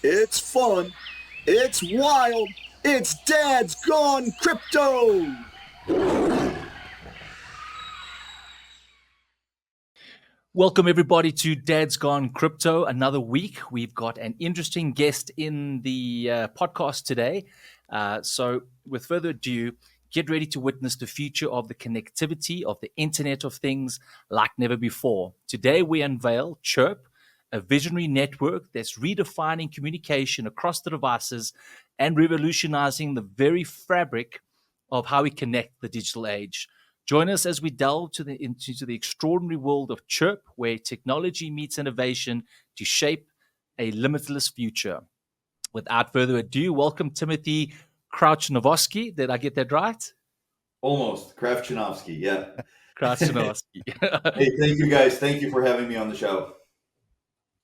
It's fun. It's wild. It's Dad's Gone Crypto. Welcome, everybody, to Dad's Gone Crypto. Another week. We've got an interesting guest in the podcast today. So, with further ado, get ready to witness the future of the connectivity of the Internet of Things like never before. Today, we unveil Chirp, a visionary network that's redefining communication across the devices and revolutionizing the very fabric of how we connect the digital age. Join us as we delve into the extraordinary world of Chirp, where technology meets innovation to shape a limitless future. Without further ado, welcome Timothy Kravchunovsky. Did I get that right? Almost. Kravchunovsky, yeah. Kravchunovsky. Hey, thank you guys. Thank you for having me on the show.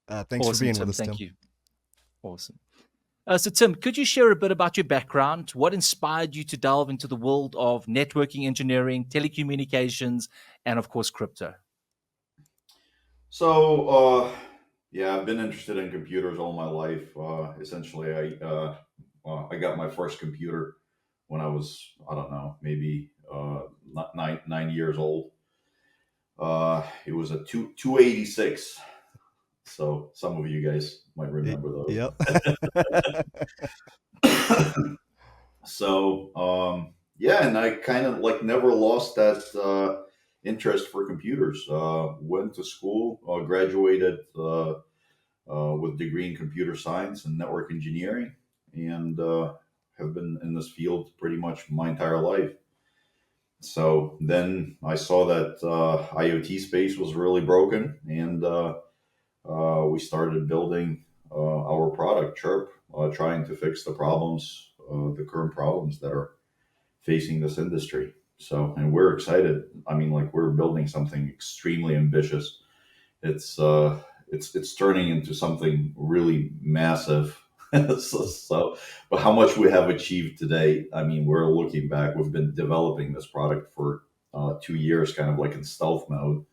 Thanks Awesome, for being Tim. with us, Thank Tim. you. Awesome. So, Tim, could you share a bit about your background? What inspired you to delve into the world of networking engineering, telecommunications, and, of course, crypto? So, yeah, I've been interested in computers all my life. Essentially, I got my first computer when I was, I don't know, maybe 9 years old. It was a 286. So some of you guys might remember those. Yep. So, yeah, and I kind of like never lost that interest for computers. Went to school, graduated with degree in computer science and network engineering, and have been in this field pretty much my entire life. So then I saw that IoT space was really broken, and we started building our product, Chirp, trying to fix the current problems that are facing this industry. So, and we're excited. I mean, like we're building something extremely ambitious. It's turning into something really massive. But how much we have achieved today? I mean, we're looking back. We've been developing this product for 2 years, kind of like in stealth mode.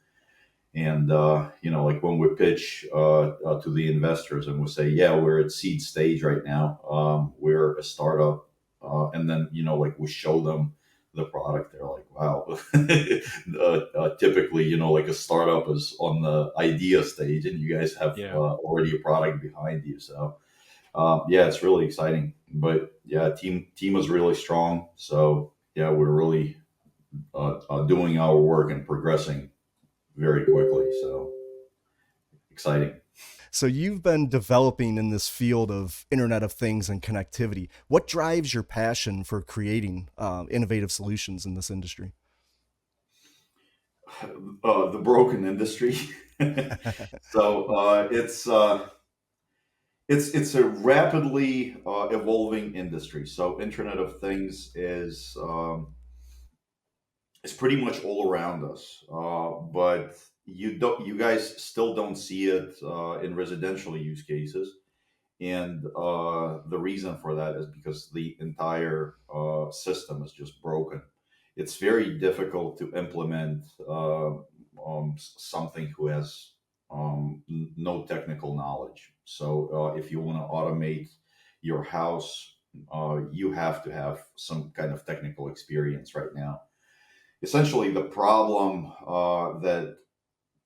And like when we pitch to the investors and we say, yeah, we're at seed stage right now. We're a startup, and then like we show them the product. They're like, wow. Typically, like a startup is on the idea stage, and you guys have already a product behind you. So yeah, it's really exciting. But yeah, team is really strong. So yeah, we're really doing our work and progressing very quickly. So exciting. So you've been developing in this field of Internet of Things and connectivity. What drives your passion for creating innovative solutions in this industry? The broken industry. So it's a rapidly evolving industry. So Internet of Things is it's pretty much all around us, but you guys still don't see it in residential use cases, and the reason for that is because the entire system is just broken. It's very difficult to implement something who has no technical knowledge. So if you want to automate your house, you have to have some kind of technical experience right now. Essentially, the problem that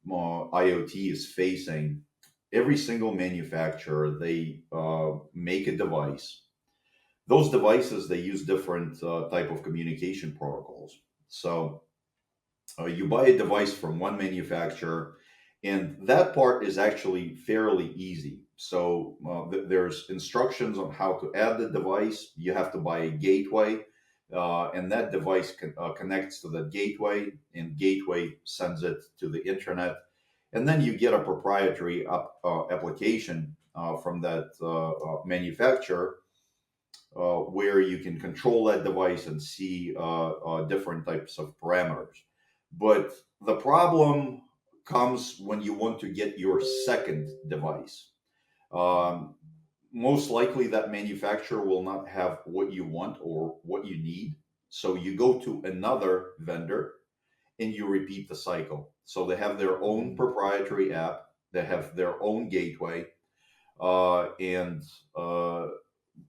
IoT is facing, every single manufacturer, they make a device. Those devices, they use different type of communication protocols. So you buy a device from one manufacturer, and that part is actually fairly easy. So there's instructions on how to add the device. You have to buy a gateway, and that device connects to the gateway, and gateway sends it to the internet, and then you get a proprietary application from that manufacturer, where you can control that device and see different types of parameters. But the problem comes when you want to get your second device. Um, Most likely, that manufacturer will not have what you want or what you need. So you go to another vendor and you repeat the cycle. So they have their own proprietary app, they have their own gateway. and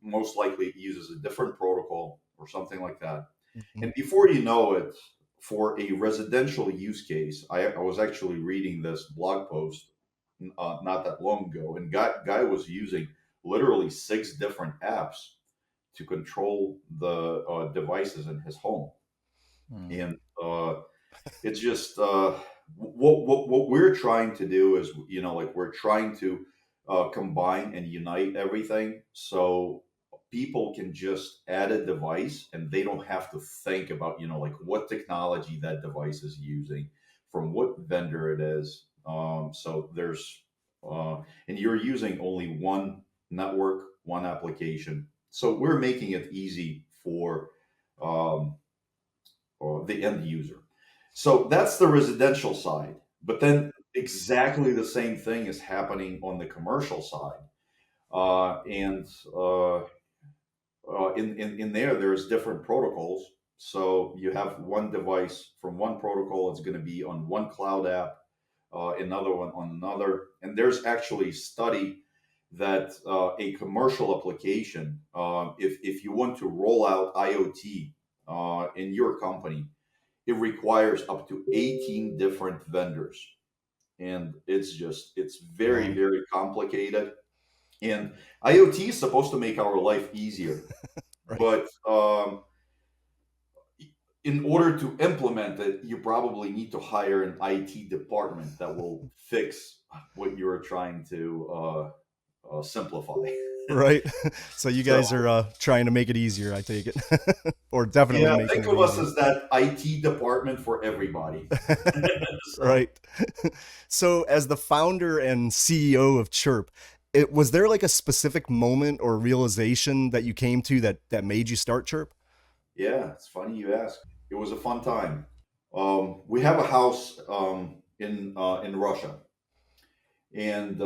most likely it uses a different protocol or something like that. Mhm. And before you know it, for a residential use case, I was actually reading this blog post not that long ago, and guy was using literally 6 different apps to control the devices in his home. And it's just what we're trying to do is, like, we're trying to combine and unite everything so people can just add a device and they don't have to think about, like, what technology that device is using, from what vendor it is. So there's and you're using only one network, one application, so we're making it easy for um, the end user. So that's the residential side. But then exactly the same thing is happening on the commercial side. And in there, there's different protocols. So you have one device from one protocol, it's going to be on one cloud app, another one on another. And there's actually study that a commercial application, if you want to roll out IoT in your company, it requires up to 18 different vendors. And it's very, Wow. very complicated. And IoT is supposed to make our life easier. Right. But in order to implement it, you probably need to hire an IT department that will fix what you're trying to simplify. Right. So you So guys are trying to make it easier, I take it, or definitely yeah, making think it of us easier. as that IT department for everybody. So, Right. So, as the founder and CEO of Chirp, was there like a specific moment or realization that you came to that made you start Chirp? yeah, it's funny you ask. It was a fun time. We have a house in Russia, and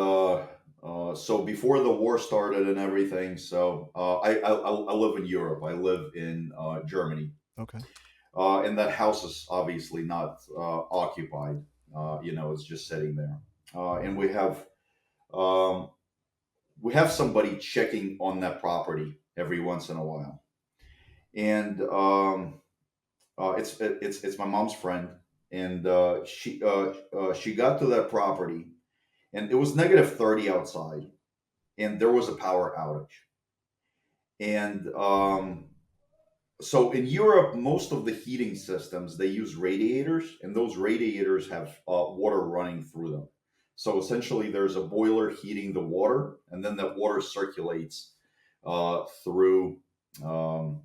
so before the war started and everything, so I live in Europe. I live in Germany, Okay. and that house is obviously not occupied. It's just sitting there, and um, we have somebody checking on that property every once in a while, and it's my mom's friend, and she got to that property, and it was -30 outside, and there was a power outage, and so in Europe, most of the heating systems, they use radiators, and those radiators have water running through them. So essentially, there's a boiler heating the water, and then that water circulates through um,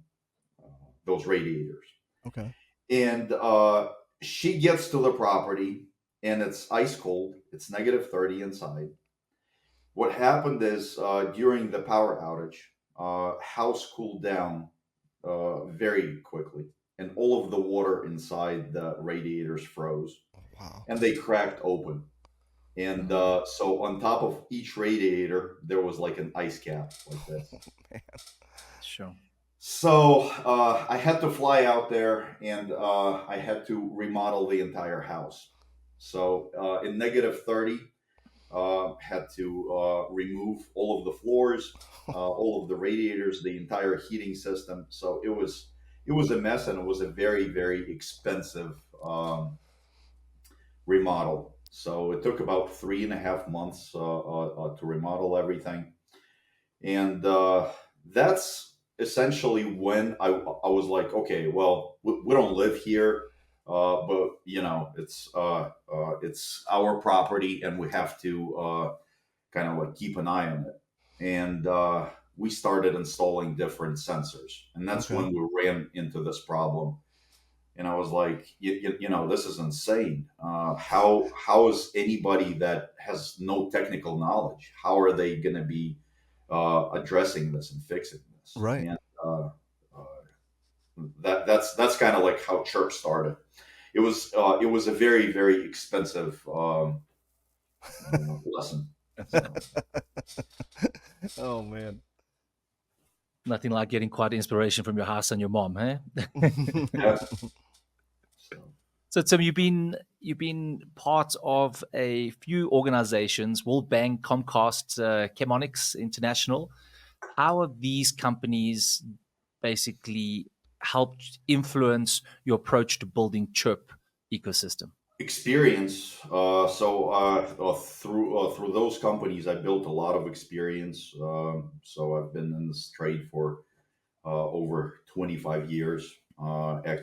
those radiators. Okay. And she gets to the property, and it's ice cold. It's -30 inside. What happened is during the power outage, house cooled down very quickly, and all of the water inside the radiators froze, Oh, wow. and they cracked open. And so on top of each radiator, there was like an ice cap like this. Sure. So I had to fly out there, and I had to remodel the entire house. So in -30, had to remove all of the floors, all of the radiators, the entire heating system. So it was a mess, and it was a very, very expensive remodel. So it took about 3.5 months to remodel everything, and that's essentially when I was like, okay, well, we don't live here, but it's our property, and we have to kind of like keep an eye on it. And we started installing different sensors, and that's Okay. when we ran into this problem. And I was like, this is insane. How is anybody that has no technical knowledge, how are they going to be addressing this and fixing this? Right. And that's kind of like how Chirp started. It was a very, very expensive lesson. So, Oh man. Nothing like getting quite inspiration from your house and your mom, huh? yeah. So, So Tim, you've been part of a few organizations: World Bank, Comcast, Chemonics International. How have these companies basically helped influence your approach to building Chirp ecosystem? Experience. Through those companies, I built a lot of experience. So I've been in this trade for over 25 years.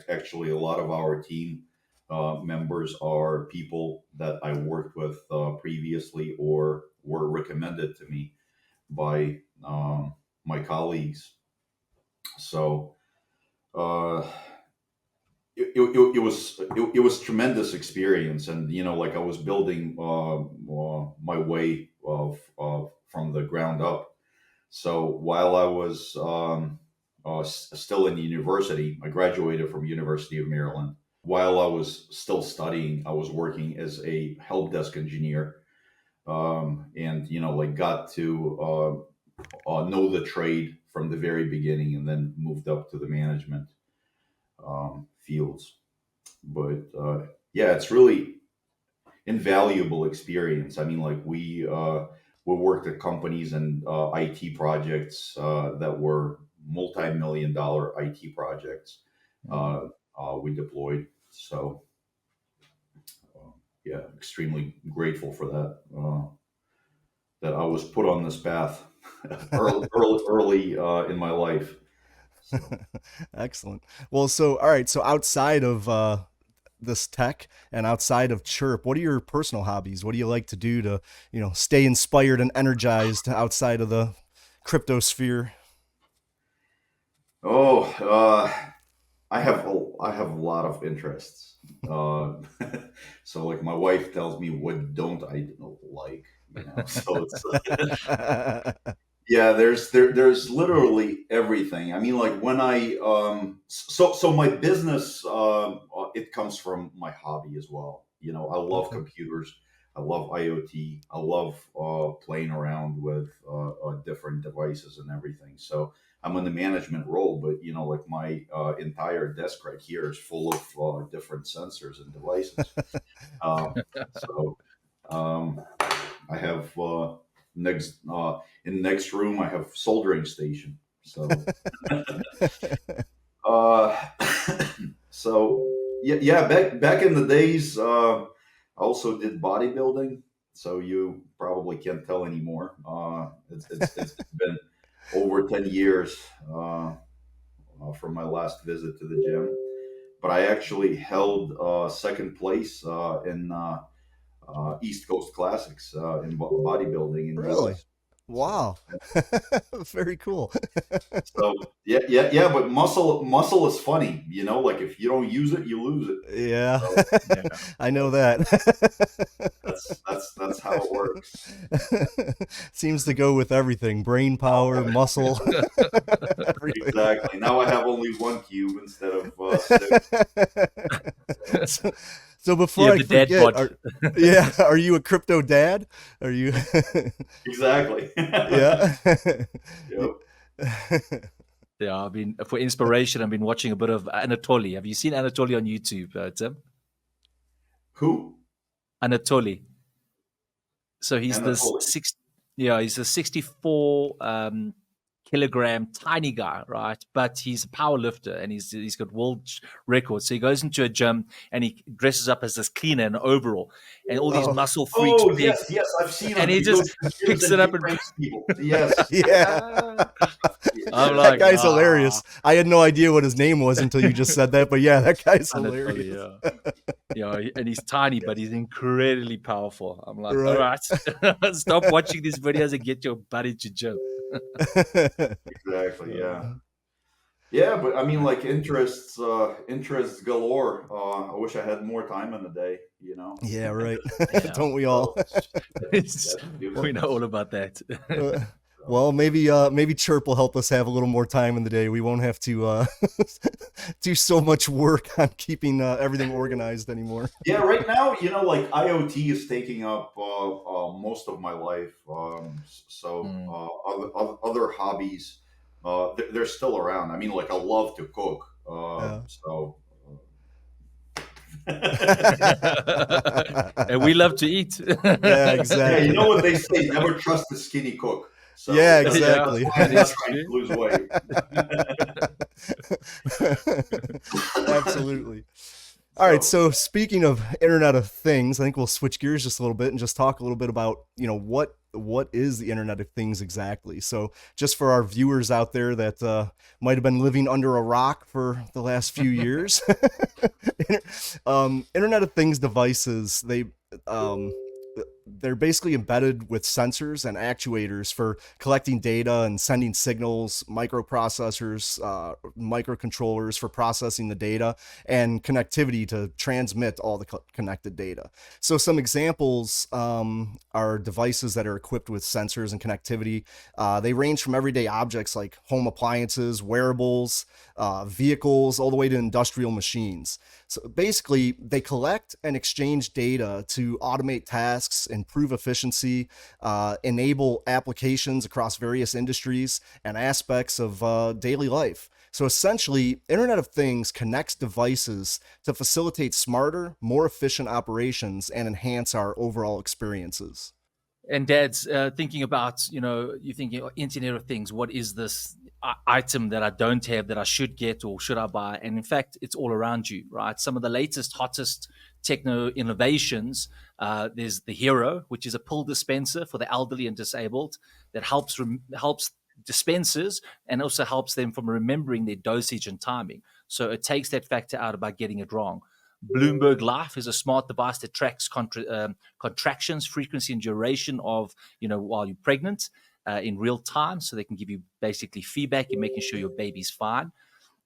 Actually, a lot of our team members are people that I worked with previously or were recommended to me by my colleagues. So uh, it was tremendous experience, and like I was building my way of from the ground up. So while I was still in university, I graduated from University of Maryland. While I was still studying, I was working as a help desk engineer, and like got to know the trade from the very beginning, and then moved up to the management fields. But yeah, it's really invaluable experience. I mean, like we worked at companies and IT projects that were multi-million dollar IT projects. We deployed. So yeah, extremely grateful for that. That I was put on this path early in my life. So. Excellent. Well, so all right. So outside of this tech and outside of Chirp, what are your personal hobbies? What do you like to do to stay inspired and energized outside of the crypto sphere? Oh, I have a lot of interests. So like my wife tells me what don't I like, So it's yeah, there's literally everything. I mean, like when so my business it comes from my hobby as well. I love Okay. computers. I love IoT. I love playing around with different devices and everything. So I'm in the management role, but like my entire desk right here is full of different sensors and devices. Um, so um, I have next in next room I have soldering station. So uh, so yeah, back in the days, I also did bodybuilding. So you probably can't tell anymore. It's been over 10 years from my last visit to the gym, but I actually held second place in East Coast Classics in bodybuilding in the Really? U.S. So, Wow. Very cool. so yeah. But muscle is funny, Like if you don't use it, you lose it. Yeah. So Yeah. I know that. that's how it works. Seems to go with everything: brain power, muscle, everything. Exactly. Now I have only one cube instead of six. So, so, so You before have I the dad forget, bod. are you a crypto dad? Are you? exactly. Yeah. Yep. Yeah, I've been for inspiration. I've been watching a bit of Anatoly. Have you seen Anatoly on YouTube, Tim? Who? Anatoly. So he's this Anatoly. he's a 64 kilogram tiny guy, right? But he's a power lifter and he's got world records. So he goes into a gym and he dresses up as this cleaner in an overall, and all these Oh, muscle freaks, Oh big, yes, I've seen and him. he He goes just to gyms picks and it he up and pranks people. Yes. yeah. I'm Yes. That like, guy's hilarious. I had no idea what his name was until you just said that, but yeah, that guy's Anatoly, hilarious. and he's tiny, but Yes. he's incredibly powerful. I'm like, all Right. right, stop watching these videos and get your butt into gym. Exactly. Yeah. Uh, Yeah, but I mean, like interests galore. I wish I had more time in the day. yeah, right. Yeah, Don't we all? So that's the Well, we know difference. all about that. uh, So, well, maybe Chirp will help us have a little more time in the day. We won't have to do so much work on keeping everything organized anymore. yeah, right now, like IoT is taking up most of my life. So Mm. other hobbies, they're still around. I mean, like I love to cook. Yeah. So And we love to eat. Yeah, Yeah, exactly. you know what they say: never trust a skinny cook. Yeah, So Yeah, that's exactly. why that I'm not is trying to true. lose weight. Absolutely. All right, So so speaking of Internet of Things, I think we'll switch gears just a little bit and just talk a little bit about, what is the Internet of Things exactly. So just for our viewers out there that might have been living under a rock for the last few years, Internet of Things devices, um, they're basically embedded with sensors and actuators for collecting data and sending signals, microprocessors, microcontrollers for processing the data, and connectivity to transmit all the connected data. So some examples are devices that are equipped with sensors and connectivity. They range from everyday objects like home appliances, wearables, vehicles, all the way to industrial machines. So basically, they collect and exchange data to automate tasks, improve efficiency, enable applications across various industries and aspects of daily life. So essentially, Internet of Things connects devices to facilitate smarter, more efficient operations and enhance our overall experiences. And Dad's thinking about, you're thinking, oh, Internet of Things, what is this item that I don't have that I should get or should I buy? And in fact, it's all around you, right? Some of the latest, hottest techno innovations. There's the Hero, which is a pill dispenser for the elderly and disabled that helps dispensers and also helps them from remembering their dosage and timing. So it takes that factor out about getting it wrong. Bloomberg Life is a smart device that tracks contractions, frequency, and duration of, while you're pregnant in real time. So they can give you basically feedback in making sure your baby's fine.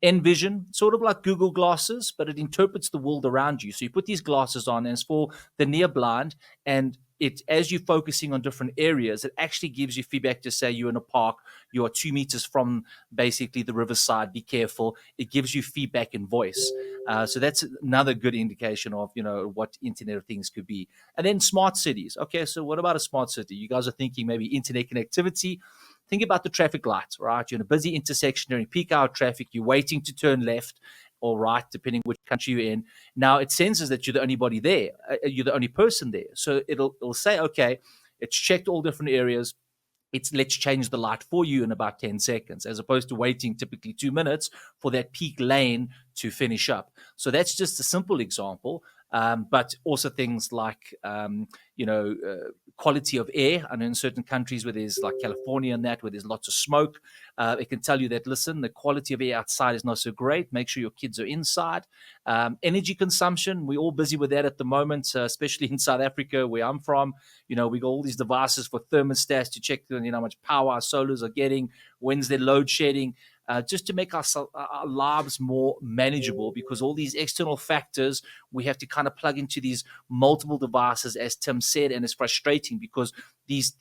Envision, sort of like Google Glasses, but it interprets the world around you. So you put these glasses on, and it's for the near blind. And it, as you're focusing on different areas, it actually gives you feedback to say you're in a park, you are 2 meters from basically the riverside. Be careful. It gives you feedback in voice. So that's another good indication of what Internet of Things could be. And then smart cities. Okay, so what about a smart city? You guys are thinking maybe internet connectivity. Think about the traffic lights, right? You're in a busy intersection during peak hour traffic. You're waiting to turn left or right, depending which country you're in. Now it senses that you're the only body there. You're the only person there. So it'll say, okay, it's checked all different areas. Let's change the light for you in about 10 seconds, as opposed to waiting typically 2 minutes for that peak lane to finish up. So that's just a simple example. But also things like, quality of air. And in certain countries where there's like California and that, where there's lots of smoke, it can tell you that, listen, the quality of air outside is not so great. Make sure your kids are inside. Energy consumption, we're all busy with that at the moment, especially in South Africa, where I'm from. We got all these devices for thermostats to check how much power our solars are getting, when's their load shedding. Just to make our lives more manageable, because all these external factors we have to kind of plug into these multiple devices, as Tim said, and it's frustrating because these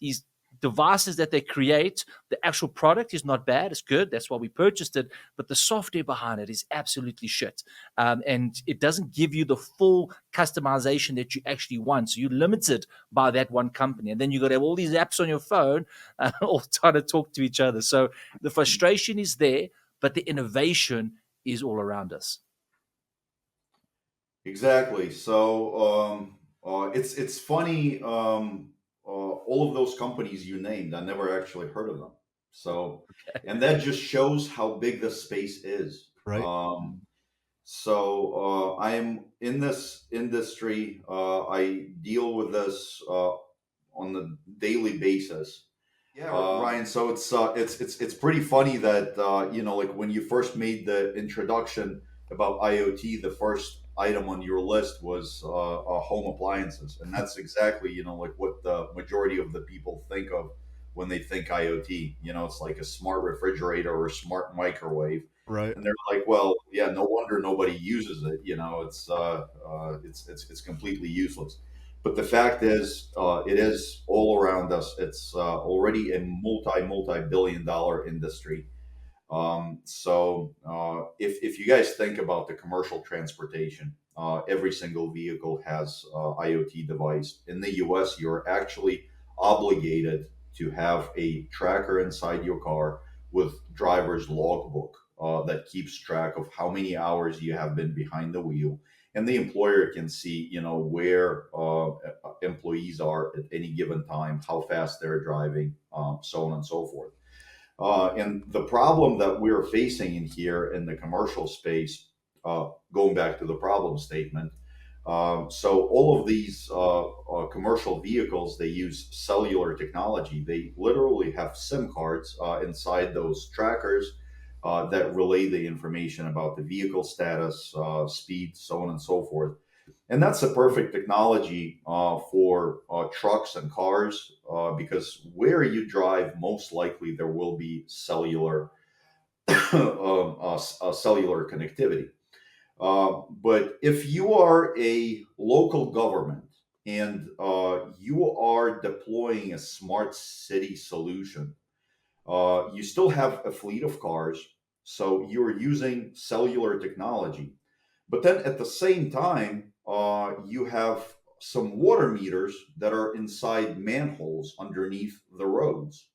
devices that they create, the actual product is not bad, it's good, that's why we purchased it, but the software behind it is absolutely shit, and it doesn't give you the full customization that you actually want. So you're limited by that one company, and then you got to have all these apps on your phone all trying to talk to each other. So the frustration is there, but the innovation is all around us. exactly. So it's funny. All of those companies you named, I never actually heard of them. So, and that just shows how big the space is. Right. I am in this industry. I deal with this on the daily basis. Yeah, Ryan. So it's pretty funny that like when you first made the introduction about IoT, the first item on your list was home appliances, and that's exactly like what the majority of the people think of when they think IoT. It's like a smart refrigerator or a smart microwave, Right. and they're like, well, yeah, no wonder nobody uses it. It's completely useless. But the fact is, it is all around us. It's already a multi-billion-dollar industry. If you guys think about the commercial transportation, every single vehicle has IoT device. In the US, you're actually obligated to have a tracker inside your car with driver's logbook that keeps track of how many hours you have been behind the wheel and the employer can see, where employees are at any given time, how fast they're driving, so on and so forth. And the problem that we're facing in here in the commercial space, going back to the problem statement, so all of these commercial vehicles, they use cellular technology. They literally have SIM cards inside those trackers that relay the information about the vehicle status, speed, so on and so forth. And that's a perfect technology for trucks and cars because where you drive, most likely there will be cellular cellular connectivity. But if you are a local government and you are deploying a smart city solution, you still have a fleet of cars, so you're using cellular technology. But then at the same time, you have some water meters that are inside manholes underneath the roads.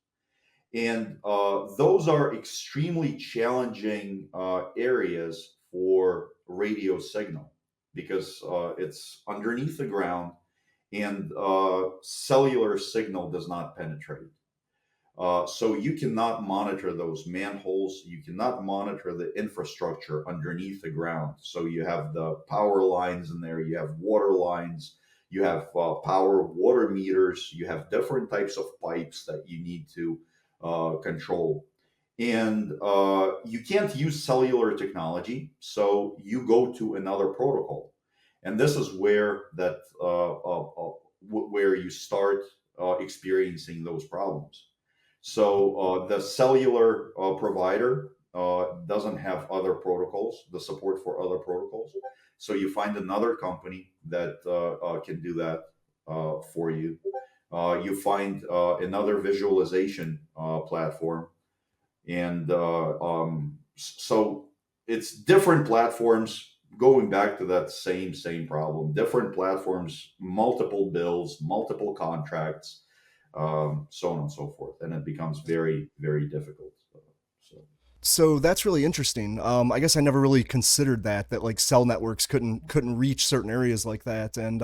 And those are extremely challenging areas for radio signal because it's underneath the ground and cellular signal does not penetrate. So you cannot monitor those manholes. You cannot monitor the infrastructure underneath the ground. So you have the power lines in there. You have water lines. You have power water meters. You have different types of pipes that you need to control. And you can't use cellular technology. So you go to another protocol. And this is where where you start experiencing those problems. So the cellular provider doesn't have other protocols, the support for other protocols. So you find another company that can do that for you. You find another visualization platform. And so it's different platforms going back to that same problem, different platforms, multiple bills, multiple contracts, so on and so forth, and it becomes very, very difficult. So that's really interesting. I guess I never really considered that like cell networks couldn't reach certain areas like that, and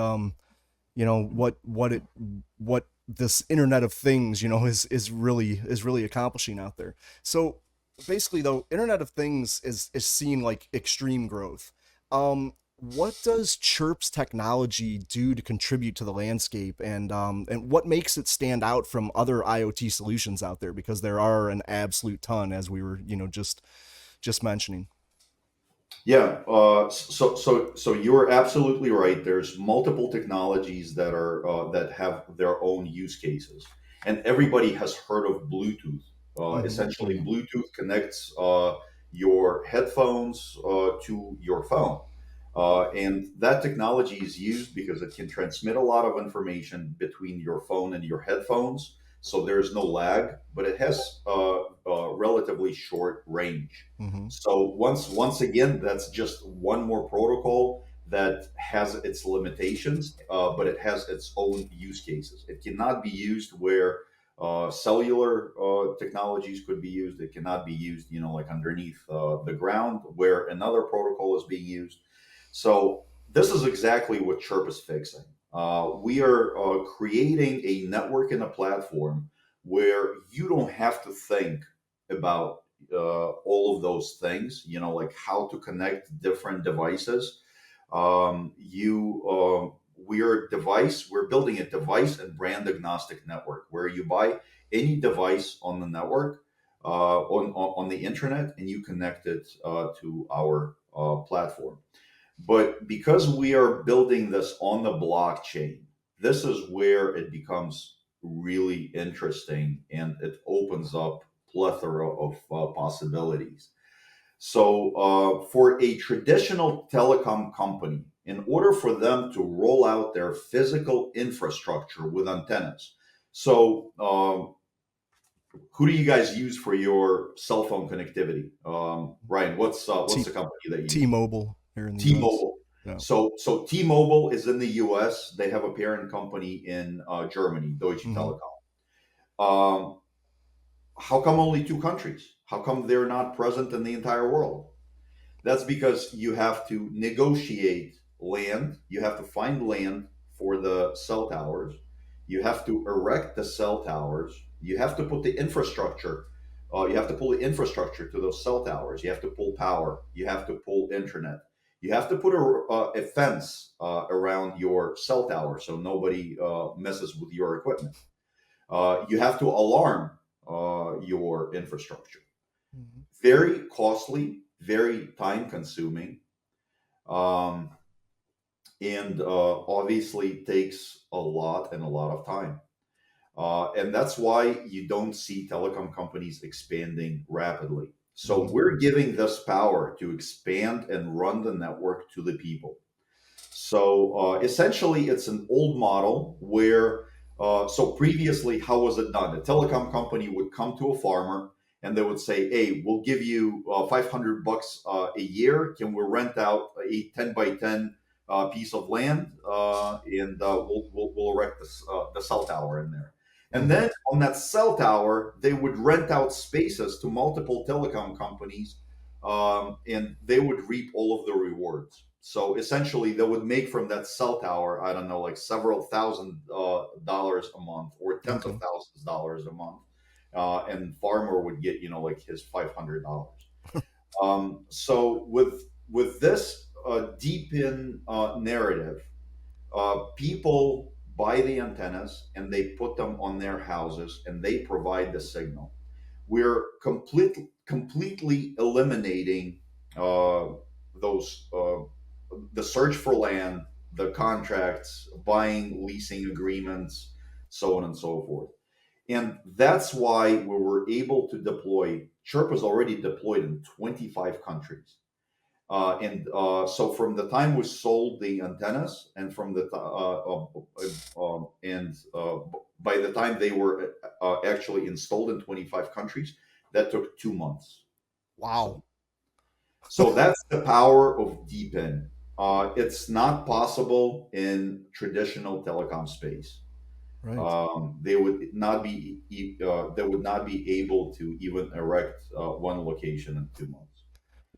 what this Internet of Things is really accomplishing out there. So basically, though, Internet of Things is seeing like extreme growth. What does Chirp's technology do to contribute to the landscape, and what makes it stand out from other IoT solutions out there? Because there are an absolute ton, as we were just mentioning. Yeah, so you're absolutely right. There's multiple technologies that have their own use cases, and everybody has heard of Bluetooth. Essentially, Bluetooth connects your headphones to your phone. And that technology is used because it can transmit a lot of information between your phone and your headphones. So there's no lag, but it has a relatively short range. So once again, that's just one more protocol that has its limitations, but it has its own use cases. It cannot be used where cellular technologies could be used. It cannot be used, like underneath the ground where another protocol is being used. So this is exactly what Chirp is fixing. We are creating a network and a platform where you don't have to think about all of those things, like how to connect different devices. We're building a device and brand agnostic network where you buy any device on the network, on the internet, and you connect it to our platform. But because we are building this on the blockchain, this is where it becomes really interesting and it opens up plethora of possibilities. So for a traditional telecom company, in order for them to roll out their physical infrastructure with antennas, so who do you guys use for your cell phone connectivity? Ryan, what's the company that you use? T-Mobile here in the T-Mobile. US. So T-Mobile is in the US. They have a parent company in Germany, Deutsche Telekom. How come only two countries? How come they're not present in the entire world? That's because you have to negotiate land. You have to find land for the cell towers. You have to erect the cell towers. You have to put the infrastructure. You have to pull the infrastructure to those cell towers. You have to pull power. You have to pull internet. You have to put a fence around your cell tower so nobody messes with your equipment. You have to alarm your infrastructure. Mhm. Very costly, very time consuming, um, and obviously takes a lot of time. And that's why you don't see telecom companies expanding rapidly. So Mhm. we're giving this power to expand and run the network to the people. So essentially, it's an old model where, so previously, how was it done? A telecom company would come to a farmer and they would say, "Hey, we'll give you $500 a year. Can we rent out a 10 by 10 piece of land and we'll erect this, the cell tower in there." And Mhm. then on that cell tower, they would rent out spaces to multiple telecom companies, and they would reap all of the rewards. So essentially, they would make from that cell tower, I don't know, like several thousand dollars a month or tens of Okay. thousands of dollars a month, and farmer would get, like his $500. So with this deep in narrative, people buy the antennas and they put them on their houses and they provide the signal. We're completely eliminating those the search for land, the contracts, buying, leasing agreements, so on and so forth. And that's why we were able to deploy. Chirp is already deployed in 25 countries. And so from the time we sold the antennas and from the and by the time they were actually installed in 25 countries, that took 2 months. Wow. So so that's the power of DePIN. It's not possible in traditional telecom space. Right. They would not be able to even erect one location in 2 months.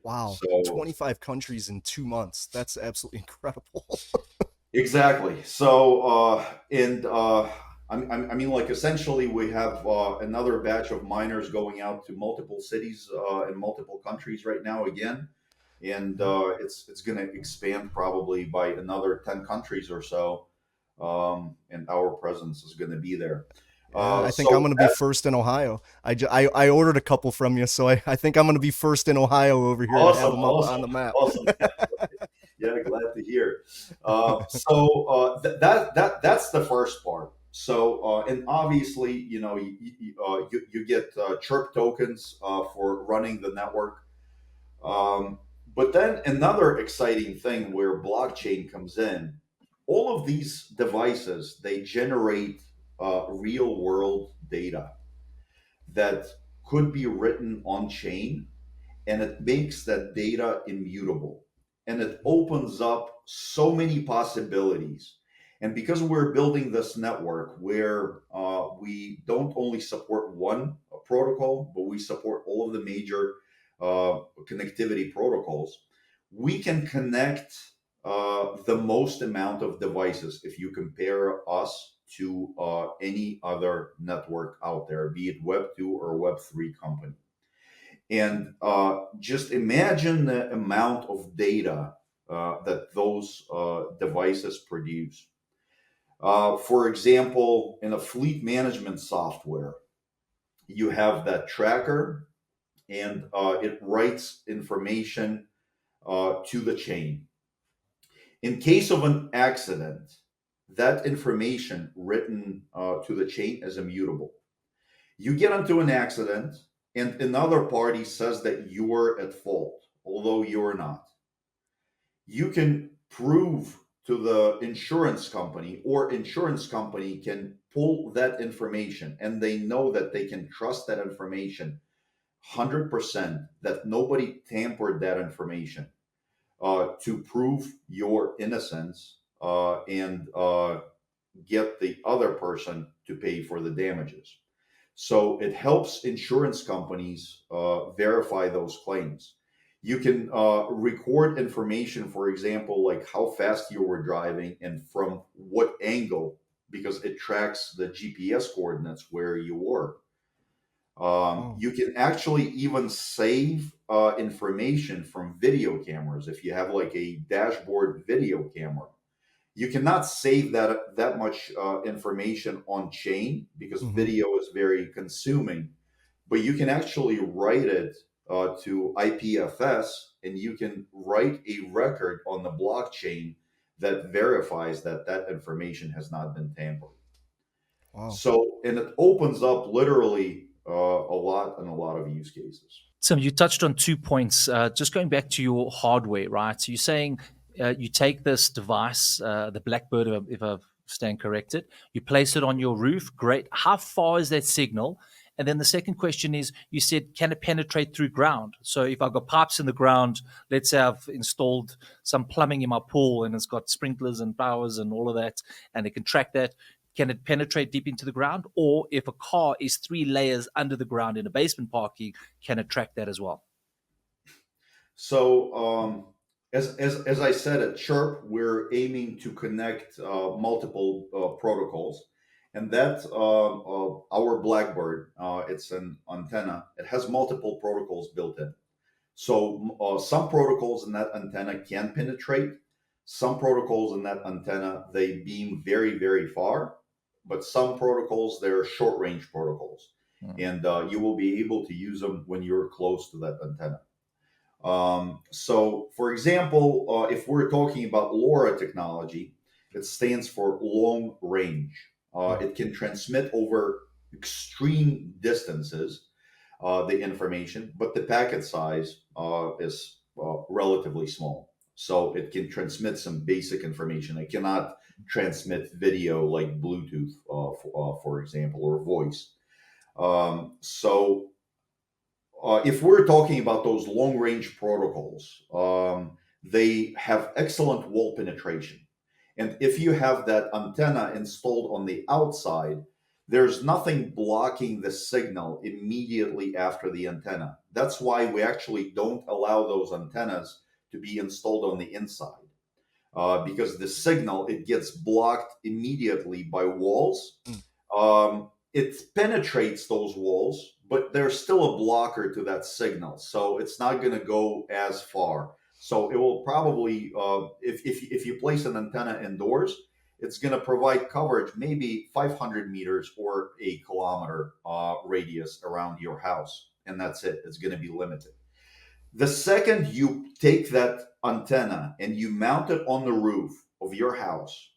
Wow. So 25 countries in 2 months. That's absolutely incredible. exactly. So, I mean, like essentially, we have another batch of miners going out to multiple cities in multiple countries right now again, and Mhm. it's going to expand probably by another 10 countries or so, and our presence is going to be there. Yeah, I think I'm So gonna be first in Ohio. I ordered a couple from you, so I think I'm gonna be first in Ohio over here to have awesome, them up awesome, on the map. awesome. Yeah, glad to hear. That's the first part. So and obviously, you get chirp tokens for running the network. Um, but then another exciting thing where blockchain comes in, all of these devices they generate real world data that could be written on chain, and it makes that data immutable, and it opens up so many possibilities. And because we're building this network where we don't only support one protocol, but we support all of the major connectivity protocols, we can connect the most amount of devices if you compare us to any other network out there, be it Web 2 or Web 3 company. And just imagine the amount of data that those devices produce. For example, in a fleet management software, you have that tracker and it writes information to the chain. In case of an accident, that information written to the chain is immutable. You get into an accident, and another party says that you're at fault, although you're not. You can prove to the insurance company, or insurance company can pull that information, and they know that they can trust that information 100%, that nobody tampered that information to prove your innocence and get the other person to pay for the damages. So it helps insurance companies verify those claims. You can record information, for example, like how fast you were driving and from what angle, because it tracks the GPS coordinates where you were. Oh. You can actually even save information from video cameras. If you have like a dashboard video camera, you cannot save that much information on chain because Hmm. video is very consuming, but you can actually write it to IPFS, and you can write a record on the blockchain that verifies that that information has not been tampered. Wow. So, and it opens up literally a lot of use cases. Tim, you touched on 2 points. Just going back to your hardware, right? So you're saying you take this device, the Blackbird, if I stand corrected, you place it on your roof. Great. How far is that signal? And then the second question is, you said, can it penetrate through ground? So if I've got pipes in the ground, let's say I've installed some plumbing in my pool and it's got sprinklers and powers and all of that, and it can track that. Can it penetrate deep into the ground? Or if a car is 3 layers under the ground in a basement parking, can it track that as well? So, as I said at Chirp, we're aiming to connect multiple protocols, and that our Blackbird, it's an antenna. It has multiple protocols built in. So, some protocols in that antenna can penetrate. Some protocols in that antenna they beam very very far, but some protocols they're short range protocols, Mm. and you will be able to use them when you're close to that antenna. So, for example, if we're talking about LoRa technology, it stands for long range. It can transmit over extreme distances the information, but the packet size is relatively small. So it can transmit some basic information. It cannot transmit video like Bluetooth, for example, or voice. So if we're talking about those long range protocols, they have excellent wall penetration. And if you have that antenna installed on the outside, there's nothing blocking the signal immediately after the antenna. That's why we actually don't allow those antennas to be installed on the inside. Because the signal it gets blocked immediately by walls. Mm. It penetrates those walls, but there's still a blocker to that signal, so it's not going to go as far. So it will probably, if you place an antenna indoors, it's going to provide coverage maybe 500 meters or a kilometer radius around your house, and that's it. It's going to be limited. The second you take that antenna and you mount it on the roof of your house,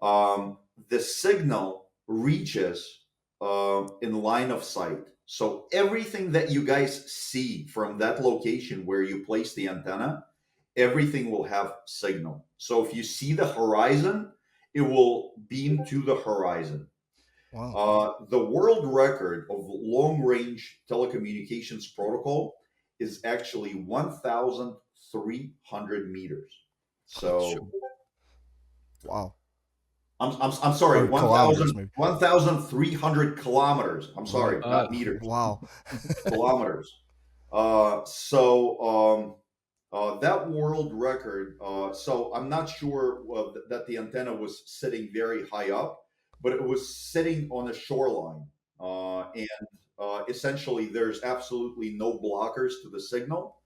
the signal reaches in line of sight. So everything that you guys see from that location where you place the antenna, everything will have signal. So if you see the horizon, it will beam to the horizon. Wow. The world record of long range telecommunications protocol is actually 1,300 meters. Sure. So Wow. I'm sorry, Or kilometers, maybe. 1,300 kilometers. I'm Right. sorry, not meters, Wow. kilometers. That world record, so I'm not sure that the antenna was sitting very high up, but it was sitting on a shoreline. And essentially, there's absolutely no blockers to the signal.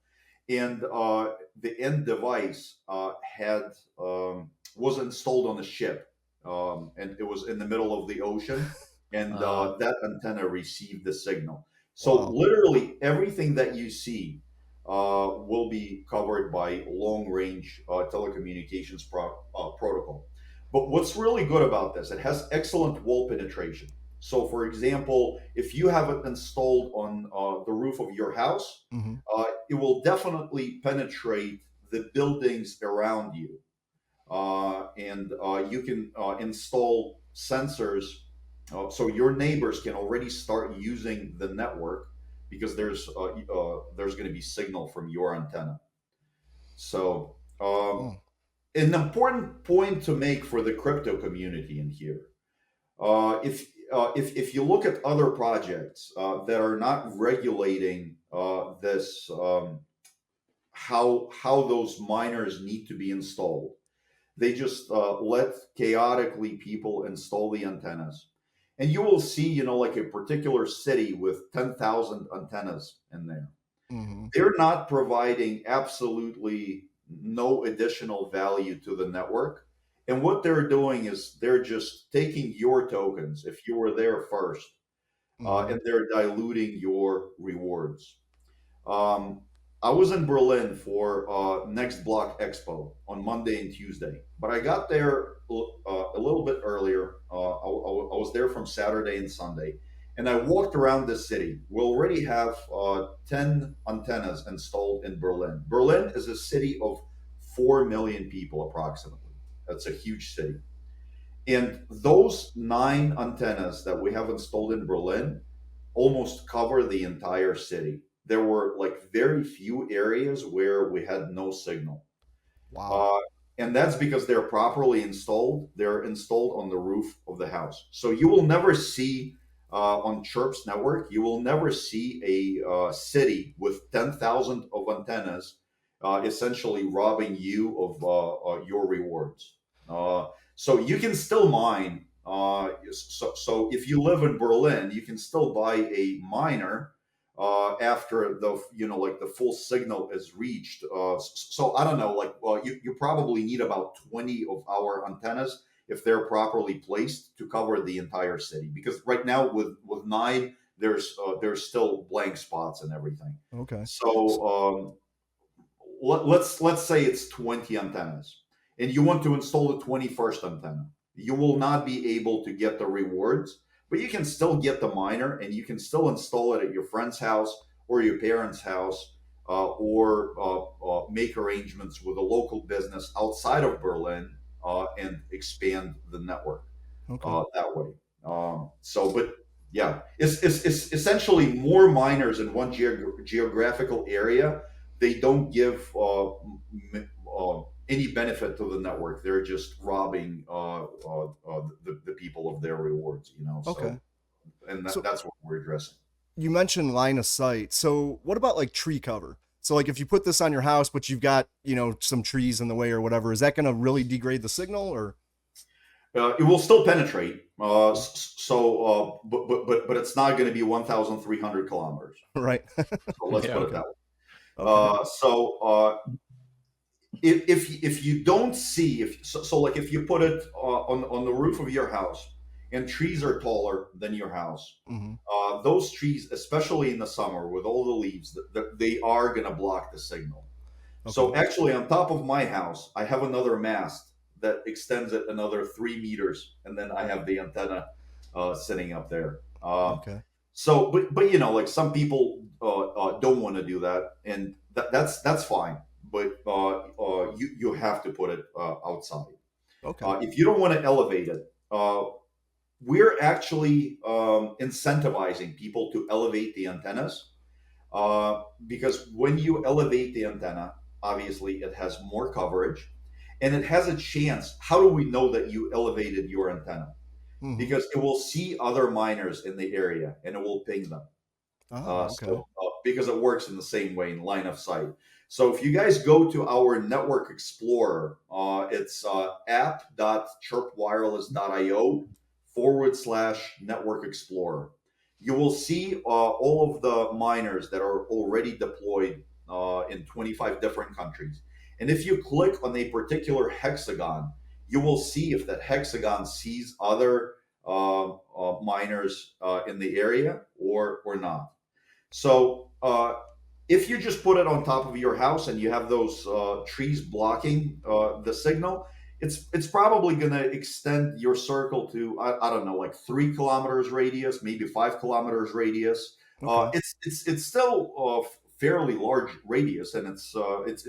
And the end device was installed on a ship, and it was in the middle of the ocean, and that antenna received the signal. So Wow. literally everything that you see will be covered by long range telecommunications protocol. But what's really good about this, it has excellent wall penetration. So, for example, if you have it installed on the roof of your house, Hmm. it will definitely penetrate the buildings around you. And you can install sensors so your neighbors can already start using the network because there's going to be signal from your antenna. So Oh. an important point to make for the crypto community in here, if you look at other projects that are not regulating this how those miners need to be installed. They just let chaotically people install the antennas, and you will see, like a particular city with 10,000 antennas in there. Mm-hmm. They're not providing absolutely no additional value to the network. And what they're doing is they're just taking your tokens if you were there first, Mm-hmm. and they're diluting your rewards. Um, I was in Berlin for Next Block Expo on Monday and Tuesday, but I got there a little bit earlier. I was there from Saturday and Sunday, and I walked around the city. We already have 10 antennas installed in Berlin. Berlin is a city of 4 million people approximately. That's a huge city. And those 9 antennas that we have installed in Berlin almost cover the entire city. There were like very few areas where we had no signal. Wow. Uh, and that's because they're properly installed. They're installed on the roof of the house. So you will never see on Chirp's network, you will never see a city with 10,000 of antennas essentially robbing you of your rewards. So you can still mine. So if you live in Berlin, you can still buy a miner after the like the full signal is reached. So I don't know, like you probably need about 20 of our antennas if they're properly placed to cover the entire city. Because right now with 9, there's still blank spots and everything. Okay. So let's say it's 20 antennas, and you want to install the 21st antenna. You will not be able to get the rewards, but you can still get the miner, and you can still install it at your friend's house or your parents' house, or make arrangements with a local business outside of Berlin and expand the network Okay. that way. But yeah, it's essentially more miners in one geographical area. They don't give any benefit to the network. They're just robbing the people of their rewards, Okay. So, and So that's what we're addressing. you mentioned line of sight. So what about like tree cover? So like if you put this on your house, but you've got, some trees in the way or whatever, is that going to really degrade the signal or? It will still penetrate. But it's not going to be 1,300 kilometers. Right. So let's Yeah. put it that way. Okay. If you don't see like if you put it on the roof of your house and trees are taller than your house, Mm-hmm. those trees, especially in the summer with all the leaves, they are going to block the signal. So Okay. actually, on top of my house, I have another mast that extends it another 3 meters, and then I have the antenna sitting up there. Okay. But like some people don't want to do that, and that's fine. But you have to put it outside. Okay. If you don't want to elevate it, we're actually incentivizing people to elevate the antennas, because when you elevate the antenna, obviously it has more coverage, and it has a chance. How do we know that you elevated your antenna? Mm-hmm. Because it will see other miners in the area and it will ping them. Oh, okay. Because it works in the same way in line of sight. So if you guys go to our Network Explorer, it's app.chirpwireless.io/Network Explorer. You will see all of the miners that are already deployed in 25 different countries. And if you click on a particular hexagon, you will see if that hexagon sees other miners in the area or not. So if you just put it on top of your house and you have those trees blocking the signal, it's probably going to extend your circle to I don't know, like 3 kilometers radius, maybe 5 kilometers radius. Okay. It's still a fairly large radius, and it's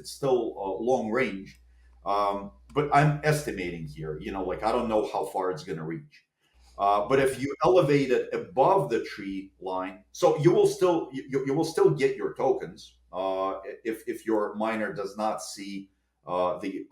still long range. But I'm estimating here, like I don't know how far it's going to reach. But if you elevate it above the tree line, so you will still get your tokens if your miner does not see the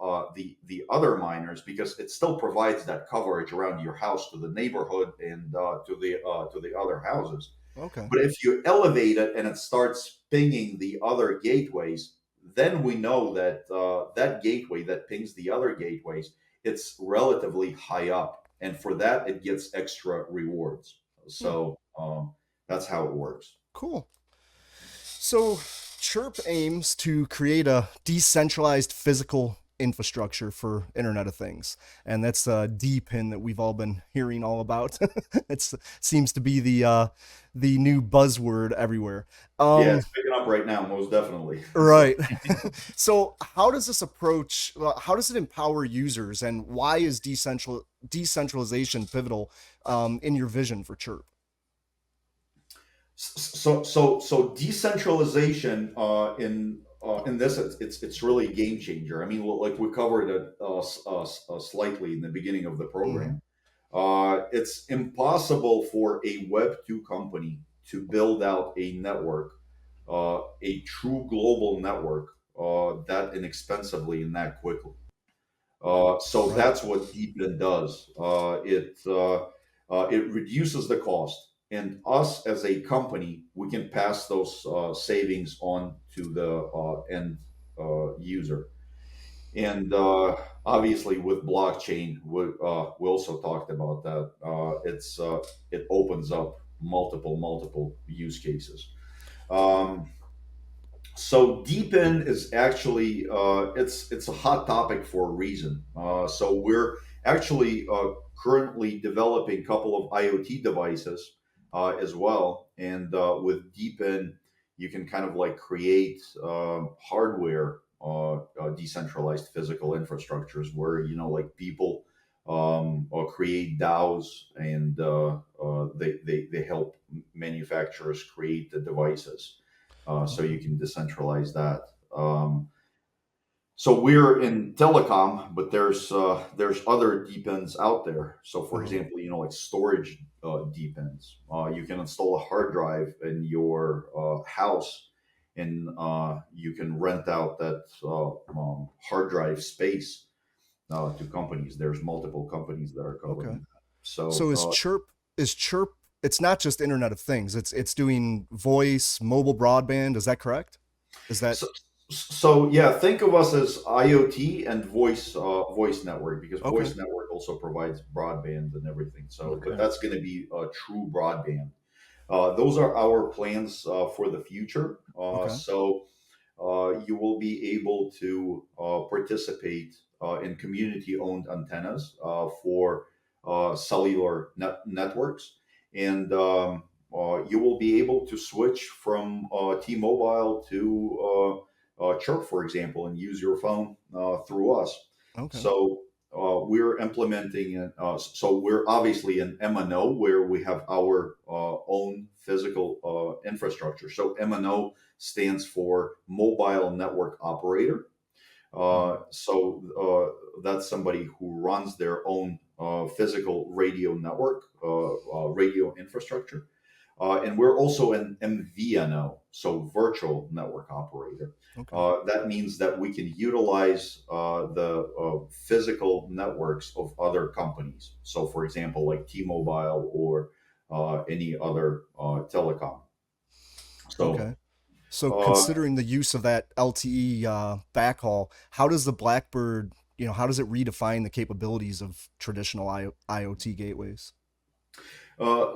other miners, because it still provides that coverage around your house to the neighborhood and to the other houses. Okay. But if you elevate it and it starts pinging the other gateways, then we know that that gateway that pings the other gateways, it's relatively high up, and for that it gets extra rewards. Hmm, So that's how it works. cool. So, Chirp aims to create a decentralized physical infrastructure for Internet of Things, and that's a DePIN that we've all been hearing all about. It seems to be the new buzzword everywhere. Yeah, Um, it's picking up right now, most definitely. So right. So, how does this approach? How does it empower users, and why is decentralization pivotal in your vision for Chirp? so decentralization in this, it's really a game changer. I mean, like we covered it slightly in the beginning of the Hmm. program. It's impossible for a Web2 company to build out a network, a true global network, that inexpensively and that quickly. So Right. that's what DeepIn does. It reduces the cost, and us as a company, we can pass those savings on to the end user. And obviously, with blockchain, we also talked about that. It opens up multiple use cases. Um, so deepen is actually it's a hot topic for a reason. So we're actually currently developing a couple of IoT devices as well, and with deepen you can kind of like create hardware decentralized physical infrastructures where like people or create DAOs, and they help manufacturers create the devices, so Okay. you can decentralize that. So we're in telecom, but there's other DPINs out there. So for Uh-huh. example, like storage DPINs. You can install a hard drive in your house, and you can rent out that hard drive space to companies. There's multiple companies that are Okay. covering that. So So is Chirp it's not just Internet of Things. It's doing voice, mobile broadband, is that correct? Is that So, so yeah, think of us as IoT and voice network, because okay? voice network also provides broadband and everything. So, but Okay. that's going to be a true broadband. Those are our plans for the future. Okay. So you will be able to participate in community-owned antennas for cellular networks, and you will be able to switch from T-Mobile to Chirp, for example, and use your phone through us. Okay. So we're implementing it. So we're obviously an MNO where we have our own physical infrastructure. So MNO stands for Mobile Network Operator. Mhm. That's somebody who runs their own physical radio network, radio infrastructure. And we're also an MVNO, so virtual network operator. Okay. That means that we can utilize the physical networks of other companies. So, for example, like T-Mobile or any other telecom. So, Okay. So uh, considering the use of that LTE backhaul, how does the Blackbird, how does it redefine the capabilities of traditional IoT gateways?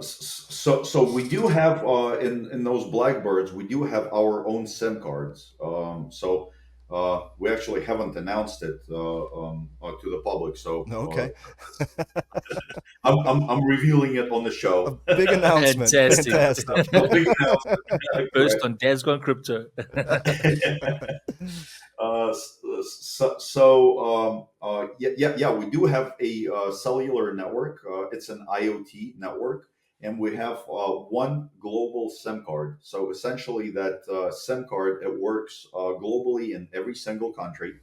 so we do have in those Blackbirds, we do have our own SIM cards. So we actually haven't announced it to the public. So Okay. I'm revealing it on the A show. big announcement. Fantastic. Fantastic. A big announcement, First correct? on Dad's Gone Crypto. Yeah, we do have a cellular network. It's an IoT network, and we have one global SIM card. So essentially, that SIM card, it works globally in every single country.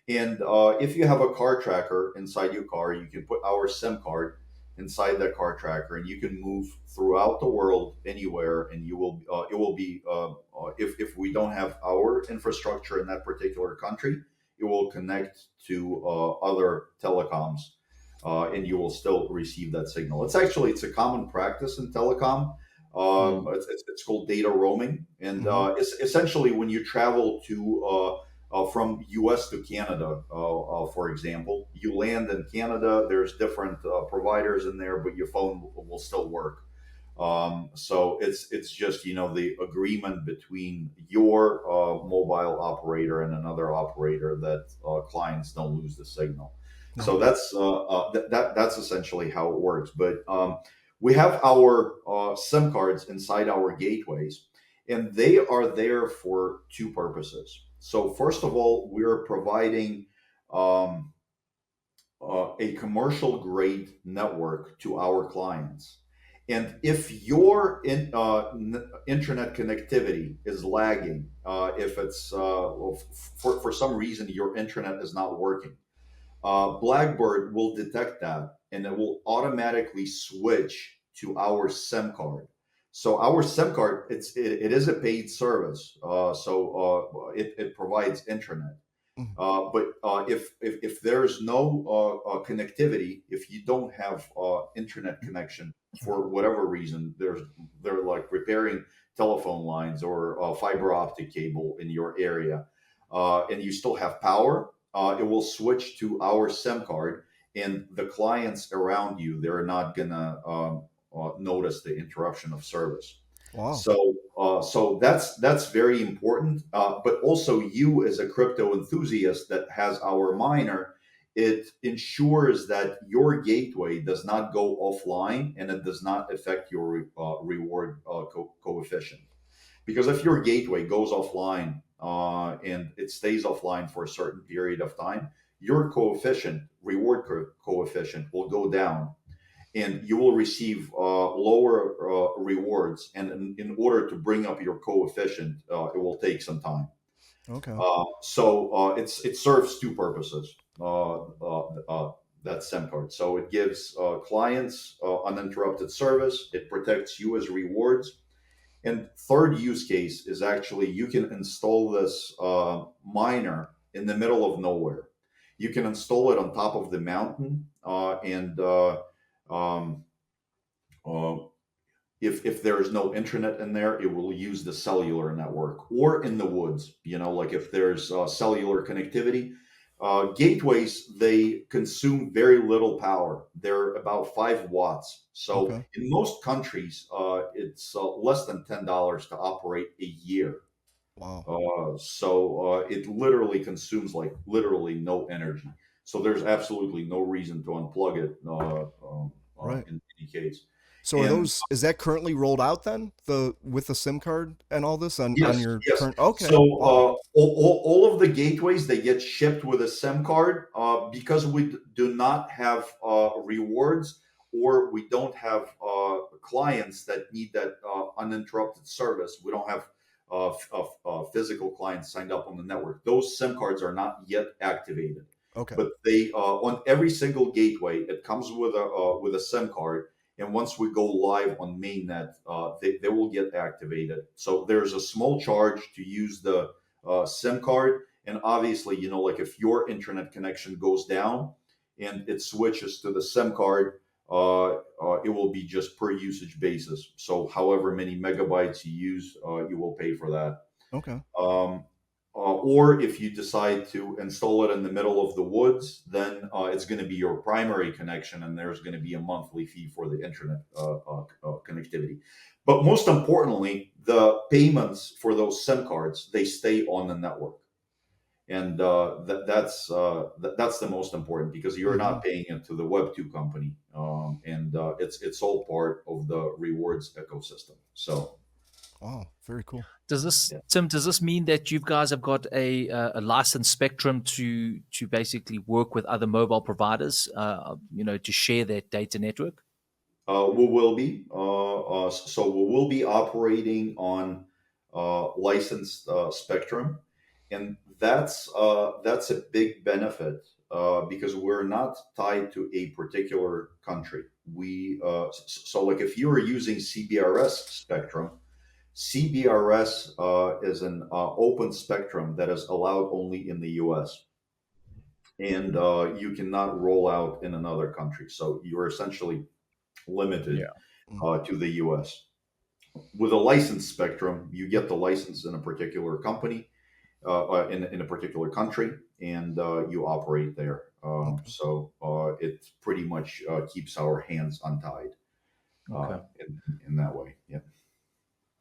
And if you have a car tracker inside your car, you can put our SIM card inside that car tracker, and you can move throughout the world anywhere. And you will it will be if we don't have our infrastructure in that particular country, it will connect to other telecoms, and you will still receive that signal. It's a common practice in telecom. It's called data roaming, and it's essentially when you travel from US to Canada, for example, you land in Canada. There's different providers in there, but your phone will still work. So it's just the agreement between your mobile operator and another operator that clients don't lose the signal. So that's essentially how it works. But we have our SIM cards inside our gateways, and they are there for two purposes. So first of all, we're providing um, a commercial grade network to our clients. And if your internet connectivity is lagging, if it's for some reason your internet is not working, Blackbird will detect that and it will automatically switch to our SIM card. So our SIM card, it is a paid service, so it provides internet. But if there's no connectivity, if you don't have internet connection for whatever reason, they're like repairing telephone lines or fiber optic cable in your area, and you still have power, it will switch to our SIM card, and the clients around you, they're not gonna notice the interruption of service. Wow. So that's very important. But also, you as a crypto enthusiast that has our miner, it ensures that your gateway does not go offline and it does not affect your reward coefficient. Because if your gateway goes offline and it stays offline for a certain period of time, your coefficient will go down, and you will receive lower rewards. And in order to bring up your coefficient, it will take some time. Okay. It serves two purposes. That SIM card. So it gives clients uninterrupted service. It protects you as rewards. And third use case is actually you can install this miner in the middle of nowhere. You can install it on top of the mountain, and um, uh, if there is no internet in there, it will use the cellular network, or in the woods. Like if there's cellular connectivity. Gateways, they consume very little power. They're about 5 watts. So Okay. in most countries, it's less than $10 to operate a year. Wow. So it literally consumes like literally no energy. So there's absolutely no reason to unplug it Right. in any case. So And is that currently rolled out then? With the SIM card and all this on yes, your yes. current? So Okay. Wow. all of the gateways, they get shipped with a SIM card because we do not have rewards, or we don't have clients that need that uninterrupted service. We don't have physical clients signed up on the network. Those SIM cards are not yet activated, Okay. but they on every single gateway it comes with a SIM card. And once we go live on mainnet, they will get activated. So there's a small charge to use the SIM card. And obviously, like if your internet connection goes down and it switches to the SIM card, it will be just per usage basis. So however many megabytes you use, you will pay for that. Okay. Um, or if you decide to install it in the middle of the woods, then it's going to be your primary connection, and there's going to be a monthly fee for the internet connectivity. But most importantly, the payments for those SIM cards, they stay on the network, and that's the most important, because you're Hmm. not paying it to the Web2 company, and it's all part of the rewards ecosystem. So Wow. Very cool. Does yeah. this mean that you guys have got a licensed spectrum to basically work with other mobile providers, to share that data network? We will be. So we will be operating on licensed spectrum, and that's a big benefit because we're not tied to a particular country. So like if you are using CBRS spectrum, CBRS is an open spectrum that is allowed only in the U.S. and you cannot roll out in another country. So you're essentially limited Yeah. to the U.S. with a license spectrum, you get the license in a particular company, in a particular country, and you operate there. Okay. So it pretty much keeps our hands untied Okay. in that way. Yeah.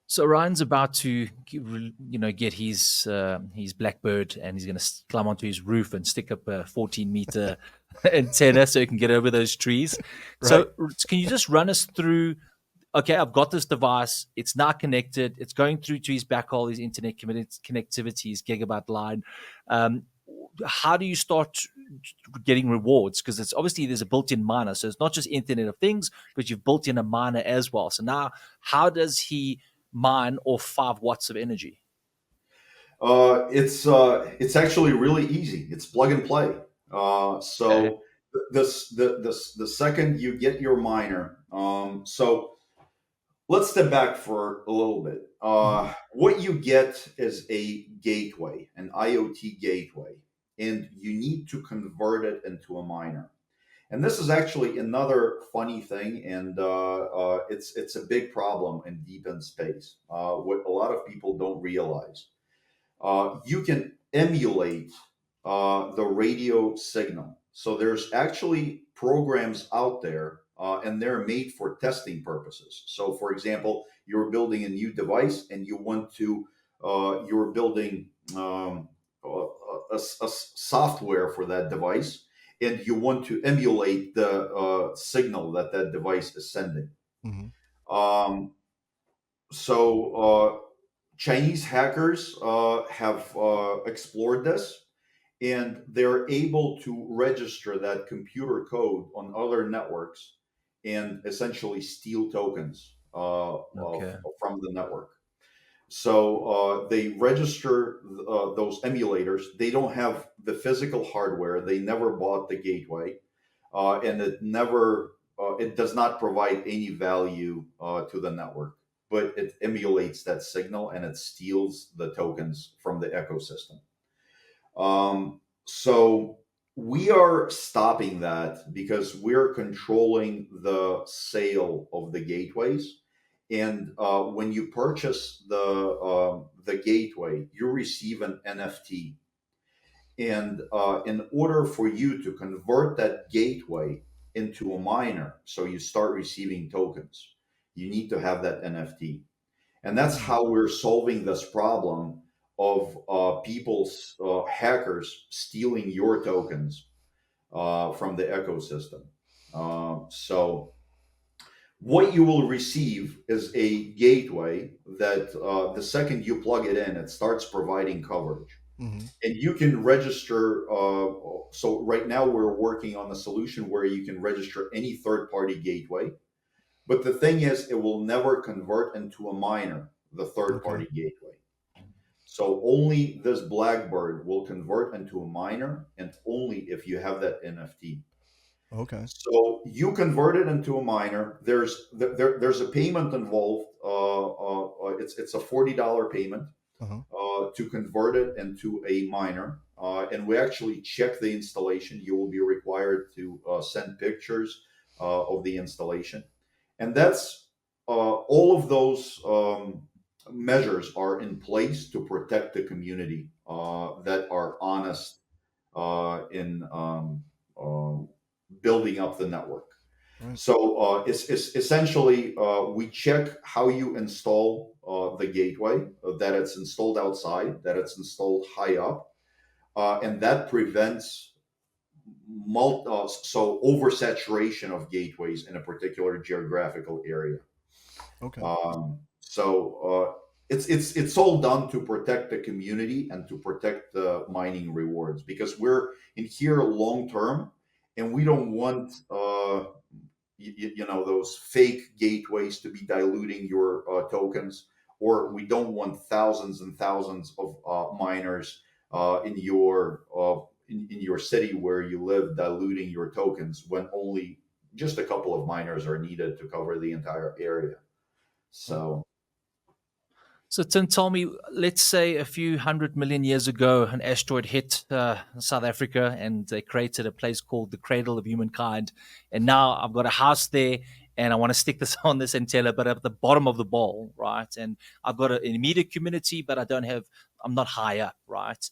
So Ryan's about to, get his Blackbird, and he's going to climb onto his roof and stick up a 14-meter antenna so he can get over those trees. Right. So can you just run us through? Okay, I've got this device. It's now connected. It's going through to his backhaul, his internet connectivity, his gigabyte line. Um, how do you start getting rewards? Because it's obviously there's a built-in miner, so it's not just Internet of Things, but you've built in a miner as well. So now, how does he mine off 5 watts of energy? It's actually really easy. It's plug and play. Okay. So the second you get your miner, so let's step back for a little bit. Mhm. What you get is a gateway, an IoT gateway, and you need to convert it into a miner. And this is actually another funny thing, and it's a big problem in DePIN space. What a lot of people don't realize, you can emulate the radio signal. So there's actually programs out there, and they're made for testing purposes. So, for example, you're building a new device, and you want to, you're building a software for that device, and you want to emulate the signal that that device is sending. Mhm. Um, so Chinese hackers have explored this, and they're able to register that computer code on other networks and essentially steal tokens Okay. from the network. So they register those emulators. They don't have the physical hardware. They never bought the gateway, and it does not provide any value to the network. But it emulates that signal and it steals the tokens from the ecosystem. So we are stopping that because we're controlling the sale of the gateways. And when you purchase the gateway, you receive an NFT. And in order for you to convert that gateway into a miner, so you start receiving tokens, you need to have that NFT. And that's Mhm. how we're solving this problem of hackers stealing your tokens from the ecosystem. So what you will receive is a gateway that the second you plug it in, it starts providing coverage. Mhm. And you can register. So right now we're working on a solution where you can register any third-party gateway. But the thing is, it will never convert into a miner, the third Okay. party gateway. So only this Blackbird will convert into a miner, and only if you have that NFT. Okay. So you convert it into a miner. There's a payment involved. It's a $40 payment Uh-huh. to convert it into a miner. And we actually check the installation. You will be required to send pictures of the installation. And that's all of those measures are in place to protect the community that are honest in building up the network. Right. So it's essentially we check how you install the gateway, that it's installed outside, that it's installed high up, and that prevents oversaturation of gateways in a particular geographical area. Okay. It's all done to protect the community and to protect the mining rewards because we're in here long term, and we don't want those fake gateways to be diluting your tokens, or we don't want thousands and thousands of miners in your city where you live diluting your tokens when only just a couple of miners are needed to cover the entire area. So So, Tim, tell me, let's say a few 100 million years ago, an asteroid hit South Africa and they created a place called the Cradle of Humankind. And now I've got a house there and I want to stick this on this antenna, but at the bottom of the bowl, right? And I've got an immediate community, but I'm not high up, right?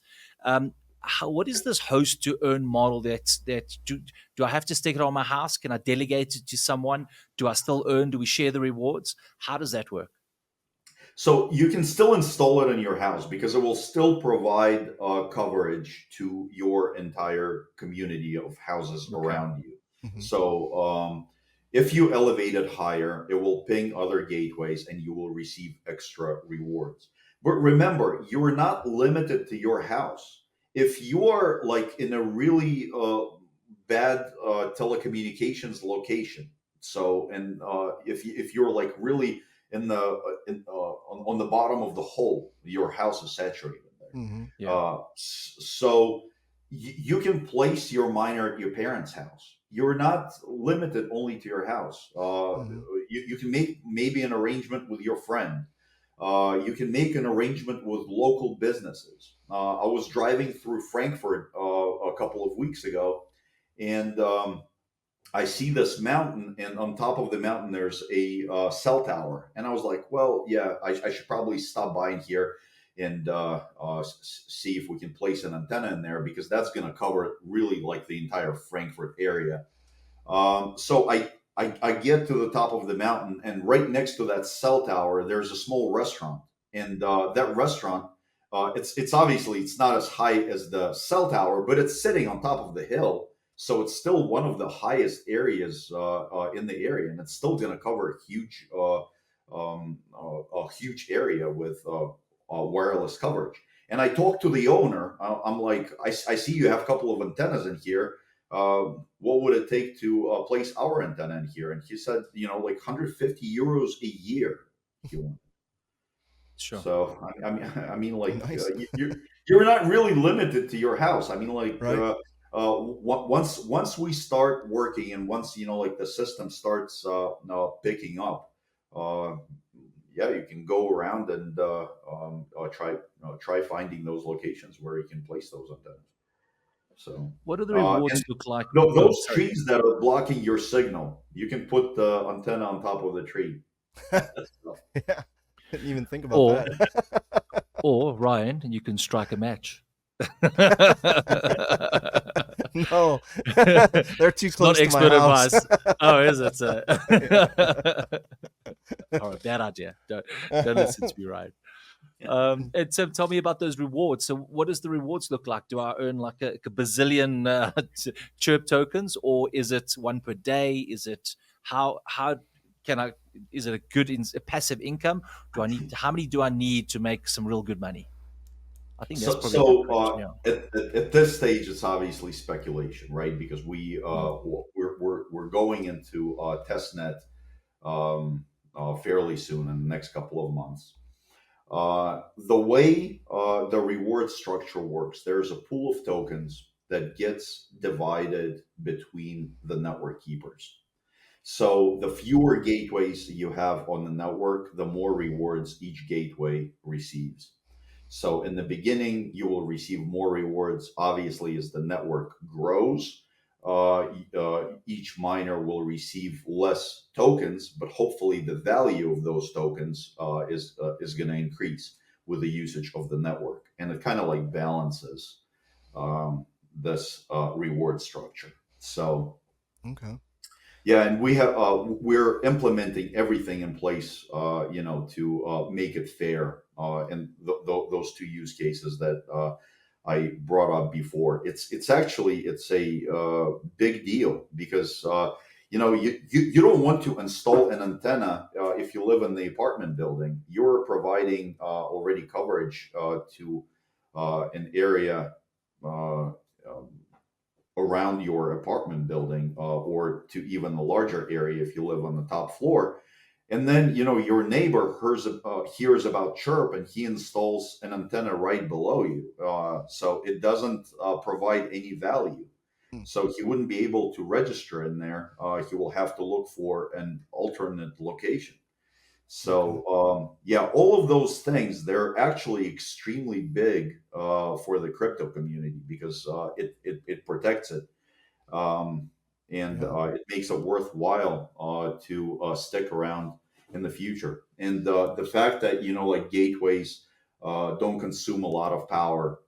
What is this host to earn model do I have to stick it on my house? Can I delegate it to someone? Do I still earn? Do we share the rewards? How does that work? So you can still install it in your house because it will still provide coverage to your entire community of houses around you. Mhm. So if you elevate it higher, it will ping other gateways and you will receive extra rewards. But remember, you're not limited to your house. If you are like in a really bad telecommunications location, so and if you're like really in the on the bottom of the hole, your house is saturated there. Mhm. Yeah. So you can place your miner at your parents' house. You're not limited only to your house. Mhm. You can make maybe an arrangement with your friend. You can make an arrangement with local businesses. I was driving through Frankfurt a couple of weeks ago, and I see this mountain, and on top of the mountain, there's a cell tower. And I was like, well, yeah, I should probably stop by in here and see if we can place an antenna in there because that's going to cover really like the entire Frankfurt area. So I get to the top of the mountain, and right next to that cell tower, there's a small restaurant, and that restaurant, it's obviously it's not as high as the cell tower, but it's sitting on top of the hill, so it's still one of the highest areas in the area, and it's still going to cover a huge area with wireless coverage. And I talked to the owner. I'm like, I see you have a couple of antennas in here. What would it take to place our antenna in here? And he said, like 150 euros a year. He wanted. Sure. So I mean, like Nice. you're not really limited to your house. I mean, like Right. once we start working, and once like the system starts picking up, uh, yeah, you can go around and try finding those locations where you can place those antennas. So. What do the And rewards look like? Oh, those sorry. trees that are blocking your signal, you can put the antenna on top of the tree. Yeah. Didn't even think about Or, that. or Ryan, you can strike a match. No, they're too It's not close to my expert house. advice. Oh, is it? Yeah. All right, bad idea. Don't listen to me, Ryan. And Tim, tell me about those rewards. So, what does the rewards look like? Do I earn like a bazillion chirp tokens, or is it one per day? Is it how can I? Is it a passive income? How many do I need to make some real good money? I think that's So, probably the question. Yeah. at this stage, it's obviously speculation, right? Because we're going into testnet fairly soon in the next couple of months. The way the reward structure works, there's a pool of tokens that gets divided between the network keepers. So the fewer gateways you have on the network, the more rewards each gateway receives. So in the beginning, you will receive more rewards. Obviously, as the network grows, each miner will receive less tokens, but hopefully the value of those tokens is going to increase with the usage of the network, and it kind of like balances this reward structure. So Okay. yeah, and we're implementing everything in place, to make it fair. And those two use cases that I brought up before, it's actually a big deal because you don't want to install an antenna if you live in the apartment building. You're providing already coverage to an area. Um, Around your apartment building, or to even a larger area if you live on the top floor. And then your neighbor hears about Chirp, and he installs an antenna right below you, so it doesn't provide any value. Hmm. So he wouldn't be able to register in there. He will have to look for an alternate location. Okay. So yeah, all of those things, they're actually extremely big for the crypto community because it protects it. Um, and Yeah. it makes it worthwhile to stick around in the future. And the fact that like gateways don't consume a lot of power.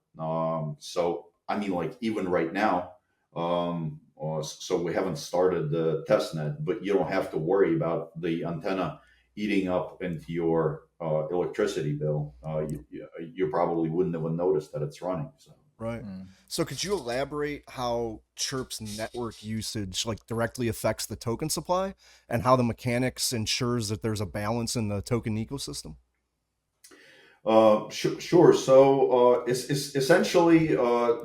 So I mean, like even right now, so we haven't started the test net, but you don't have to worry about the antenna eating up into your electricity bill. You probably wouldn't even notice that it's running. So. Right. Mm. So could you elaborate how Chirp's network usage like directly affects the token supply and how the mechanics ensures that there's a balance in the token ecosystem? Sure. So it's essentially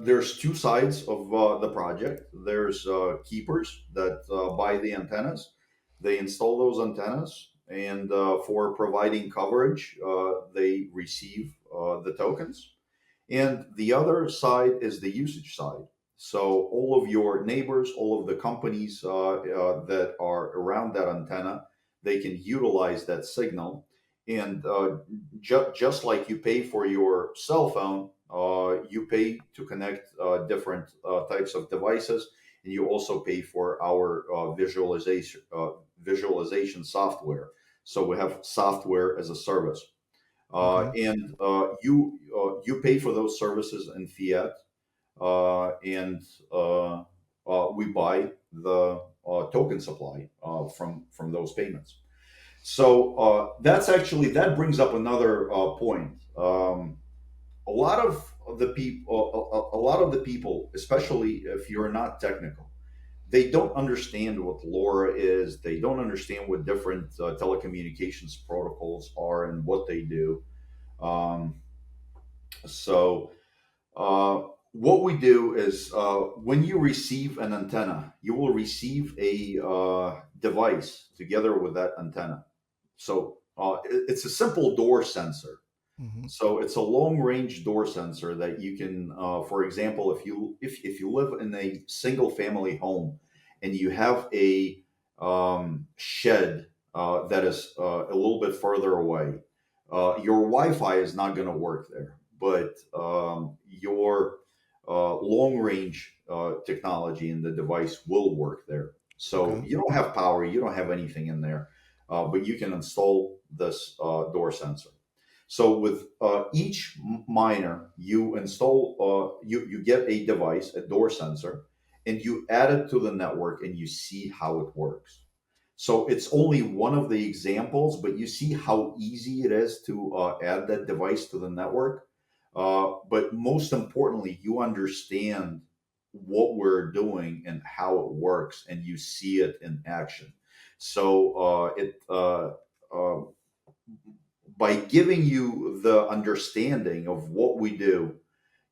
there's two sides of the project. There's keepers that buy the antennas. They install those antennas, and for providing coverage, they receive the tokens. And the other side is the usage side. So all of your neighbors, all of the companies that are around that antenna, they can utilize that signal. And just like you pay for your cell phone, you pay to connect different types of devices, and you also pay for our visualization software. So we have software as a service. Okay. You pay for those services in fiat, and we buy the token supply from those payments. So that brings up another point. A lot of the people, especially if you're not technical, they don't understand what LoRa is. They don't understand what different telecommunications protocols are and what they do. Um, so what we do is when you receive an antenna, you will receive a device together with that antenna. So it's a simple door sensor. Mm-hmm. So it's a long range door sensor that you can, for example, if you live in a single family home and you have a shed that is a little bit further away, your Wi-Fi is not going to work there, but your long range technology in the device will work there. So Okay. you don't have power, you don't have anything in there, but you can install this door sensor. So with each miner, you install, you get a device, a door sensor, and you add it to the network, and you see how it works. So it's only one of the examples, but you see how easy it is to add that device to the network. But most importantly, you understand what we're doing and how it works, and you see it in action. So uh, by giving you the understanding of what we do,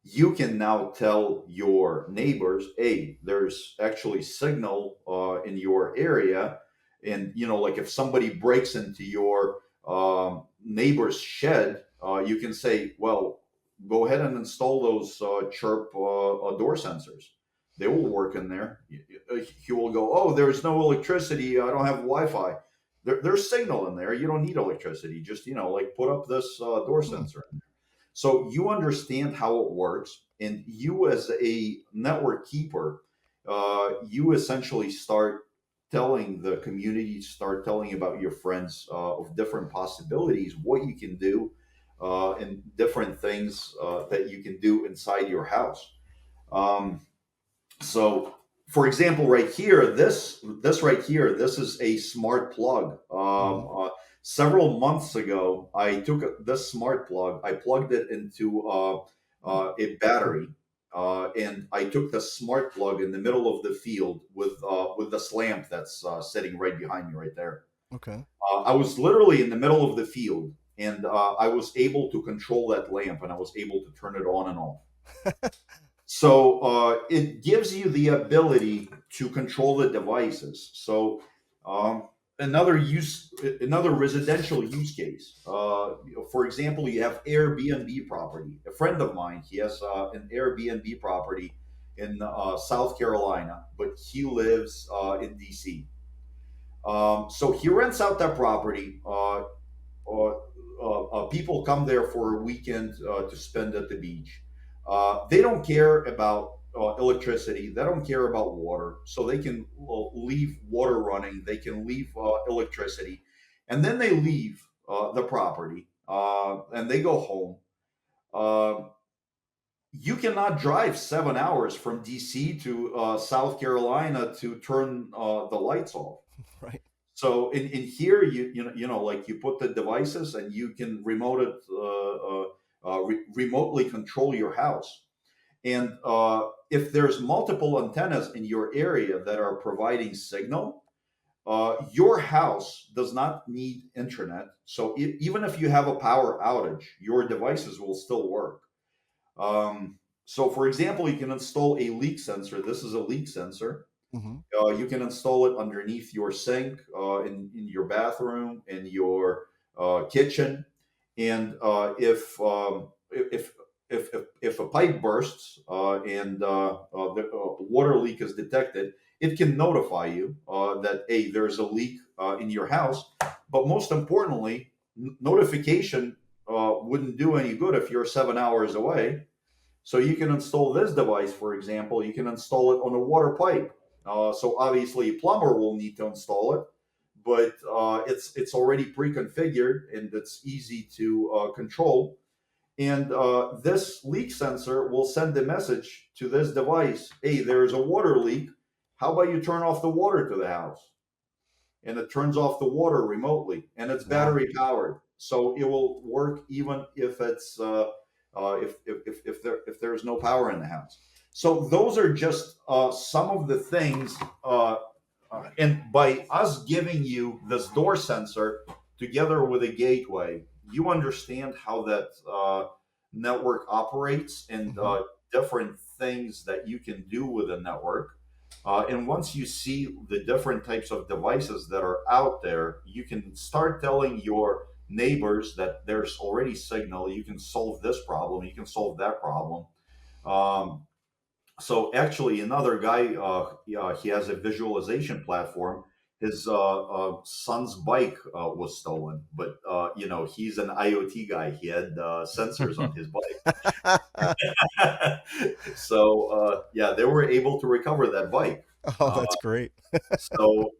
you can now tell your neighbors, hey, there's actually signal in your area. And, like if somebody breaks into your neighbor's shed, you can say, well, go ahead and install those Chirp door sensors. They will work in there. You will go, oh, there's no electricity. I don't have Wi-Fi. There's signal in there. You don't need electricity. Just, like put up this door Hmm. sensor in there. So you understand how it works, and you as a network keeper, you essentially start telling the community, start telling about your friends of different possibilities, what you can do, and different things that you can do inside your house. Um, so, for example, right here, this right here, this is a smart plug. Mm-hmm. Several months ago, I took this smart plug, I plugged it into a battery, and I took the smart plug in the middle of the field with this lamp that's sitting right behind me, right there. Okay. I was literally in the middle of the field, and I was able to control that lamp, and I was able to turn it on and off. So it gives you the ability to control the devices. So another residential use case. For example, you have Airbnb property. A friend of mine, he has an Airbnb property in South Carolina, but he lives in DC. So he rents out that property. People come there for a weekend to spend at the beach. They don't care about electricity. They don't care about water, so they can leave water running. They can leave electricity, and then they leave the property and they go home. Uh, you cannot drive 7 hours from DC to South Carolina to turn the lights off. Right. So in here, like you put the devices and you can remotely control your house. And if there's multiple antennas in your area that are providing signal, your house does not need internet. So even if you have a power outage, your devices will still work. So, for example, you can install a leak sensor. This is a leak sensor. Mm-hmm. You can install it underneath your sink, in your bathroom, in your kitchen, and if a pipe bursts and the water leak is detected, it can notify you that hey, there's a leak in your house. But most importantly, notification wouldn't do any good if you're 7 hours away. So you can install this device, for example. You can install it on a water pipe. So obviously, a plumber will need to install it, but it's already pre-configured and it's easy to control. And this leak sensor will send a message to this device: "Hey, there's a water leak. How about you turn off the water to the house?" And it turns off the water remotely, and it's battery powered, so it will work even if it's if there's no power in the house. So those are just some of the things. And by us giving you this door sensor together with a gateway, you understand how that network operates and different things that you can do with a network. And once you see the different types of devices that are out there, you can start telling your neighbors that there's already signal. You can solve this problem. You can solve that problem. So actually, another guy, he has a visualization platform. His son's bike was stolen, but he's an IoT guy. He had sensors on his bike. So yeah, they were able to recover that bike. Oh, that's great. So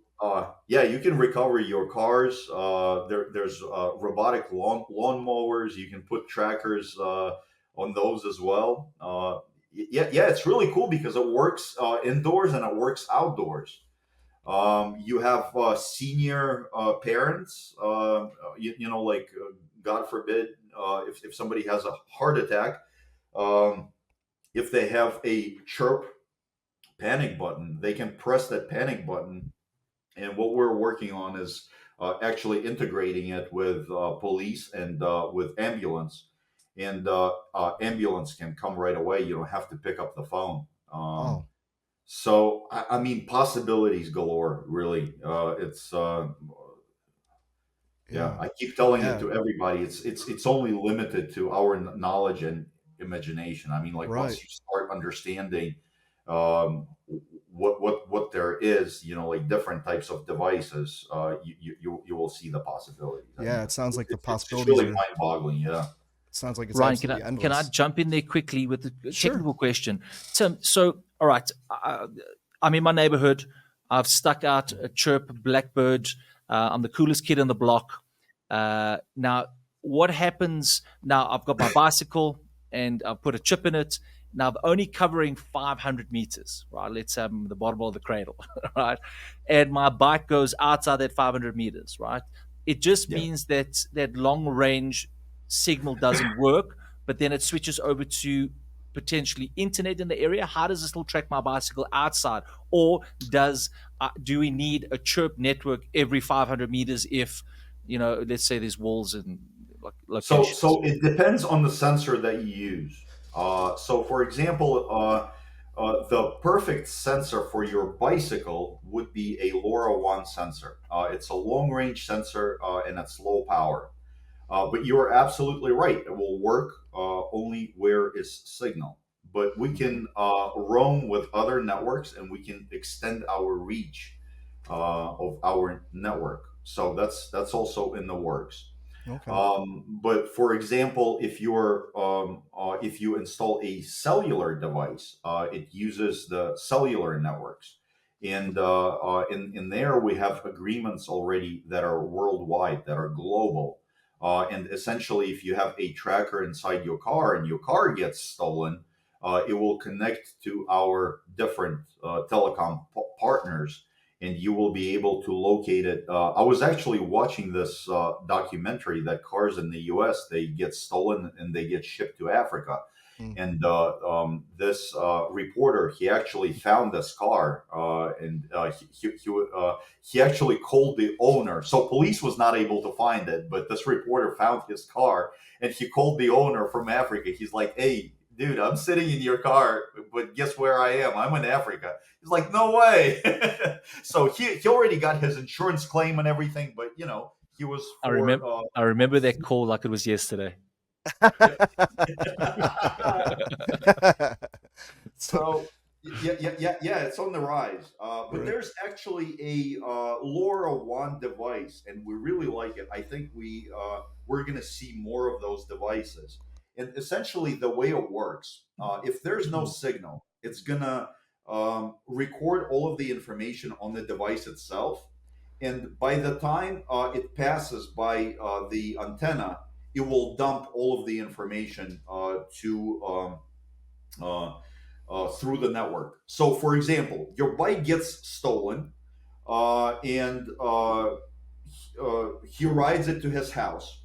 yeah, you can recover your cars. There's robotic lawn mowers. You can put trackers on those as well. Yeah, it's really cool because it works indoors and it works outdoors. You have senior parents, like God forbid, if somebody has a heart attack, if they have a chirp panic button, they can press that panic button. And what we're working on is actually integrating it with police and with ambulance. And ambulance can come right away. You don't have to pick up the phone. Oh, So I mean, possibilities galore. Really, it's yeah. yeah. I keep telling it Yeah. to everybody. It's only limited to our knowledge and imagination. I mean, like Right. once you start understanding um, what there is, like different types of devices, you will see the possibilities. I Yeah. mean, It sounds like the it's possibilities really are. mind-boggling. Yeah. Sounds like it's Ryan, can absolutely I endless. jump in there quickly with a Sure. technical question? Tim, so all right, I'm in my neighborhood. I've stuck out a Chirp Blackbird. I'm the coolest kid on the block. Now, what happens now? I've got my bicycle and I've put a chip in it. Now, I'm only covering 500 meters, right? Let's say I'm the bottom of the cradle, right? And my bike goes outside that 500 meters, right? It just Yeah. means that that long range signal doesn't work, but then it switches over to potentially internet in the area. How does this still track my bicycle outside, or do we need a Chirp network every 500 meters if let's say there's walls and locations? So it depends on the sensor that you use. So for example, the perfect sensor for your bicycle would be a LoRaWAN sensor. It's a long range sensor and it's low power. But you're absolutely right. It will work only where is signal. But we can roam with other networks and we can extend our reach of our network. So that's also in the works. Okay. But for example, if you install a cellular device, it uses the cellular networks, and in there we have agreements already that are worldwide, that are global. And essentially, if you have a tracker inside your car and your car gets stolen, it will connect to our different telecom partners, and you will be able to locate it. I was actually watching this documentary that cars in the U.S. they get stolen and they get shipped to Africa, Mm. and this reporter he actually found this car, and he actually called the owner. So police was not able to find it, but this reporter found his car, and he called the owner from Africa. He's like, "Hey, dude, I'm sitting in your car, but guess where I am? I'm in Africa." He's like, "No way." So he already got his insurance claim and everything, but he was I for remember. I remember that call like it was yesterday. So, so yeah, it's on the rise. But right. there's actually a LoRaWAN device, and we really like it. I think we're gonna see more of those devices. And essentially, the way it works, if there's no signal, it's gonna record all of the information on the device itself, and by the time it passes by the antenna, it will dump all of the information to through the network. So, for example, your bike gets stolen, and he rides it to his house.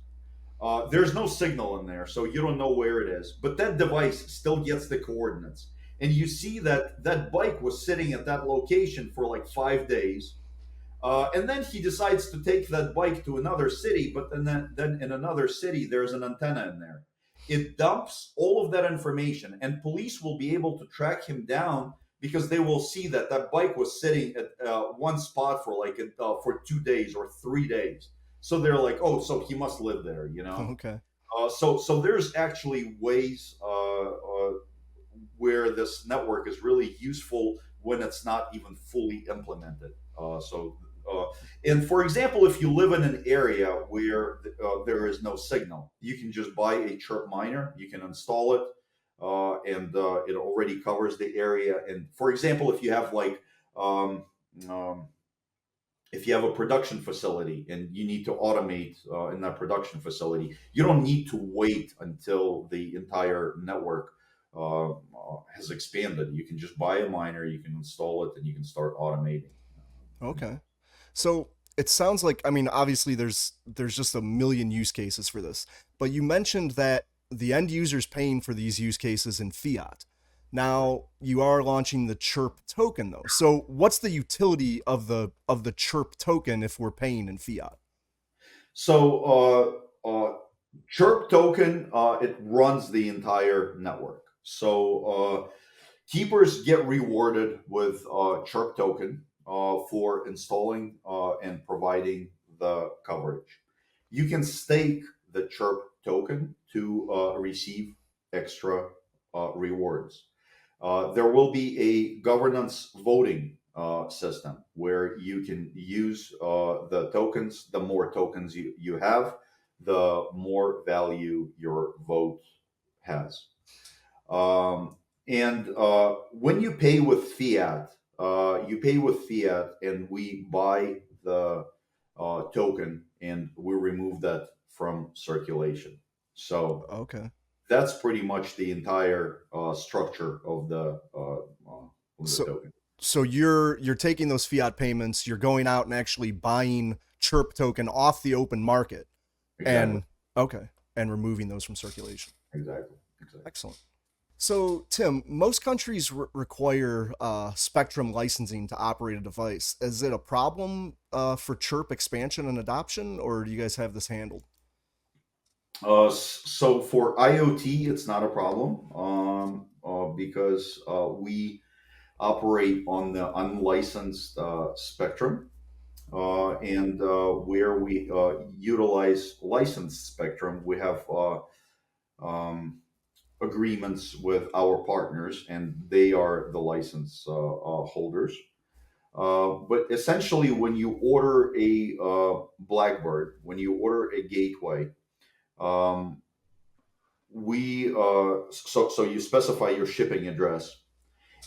There's no signal in there, so you don't know where it is. But that device still gets the coordinates, and you see that that bike was sitting at that location for like 5 days. And then he decides to take that bike to another city, but then in another city, there's an antenna in there. It dumps all of that information, and police will be able to track him down because they will see that that bike was sitting at one spot for for 2 days or 3 days. So they're like, "Oh, so he must live there," you know. Okay. So there's actually ways where this network is really useful when it's not even fully implemented. And for example, if you live in an area where there is no signal, you can just buy a Chirp miner, you can install it, and it already covers the area. And for example, um, um, if you have a production facility and you need to automate in that production facility, you don't need to wait until the entire network has expanded. You can just buy a miner, you can install it, and you can start automating. Okay. So it sounds like, I mean, obviously there's just a million use cases for this, but you mentioned that the end user's paying for these use cases in fiat. Now you are launching the Chirp token though. So what's the utility of the Chirp token if we're paying in fiat? So Chirp token, it runs the entire network. So keepers get rewarded with Chirp token for installing and providing the coverage. You can stake the Chirp token to receive extra rewards. There will be a governance voting system where you can use the tokens. The more tokens you have, the more value your vote has. And when you pay with fiat, and we buy the token and we remove that from circulation. So Okay. that's pretty much the entire structure of the So token. so you're taking those fiat payments, you're going out and actually buying Chirp token off the open market Exactly. and okay, and removing those from circulation. Exactly. Exactly. Excellent. So, Tim, most countries require spectrum licensing to operate a device. Is it a problem for Chirp expansion and adoption, or do you guys have this handled? So for IoT, it's not a problem because we operate on the unlicensed spectrum, and where we utilize licensed spectrum, we have um, agreements with our partners, and they are the license holders. But essentially, when you order a Blackbird, when you order a gateway, um, so you specify your shipping address,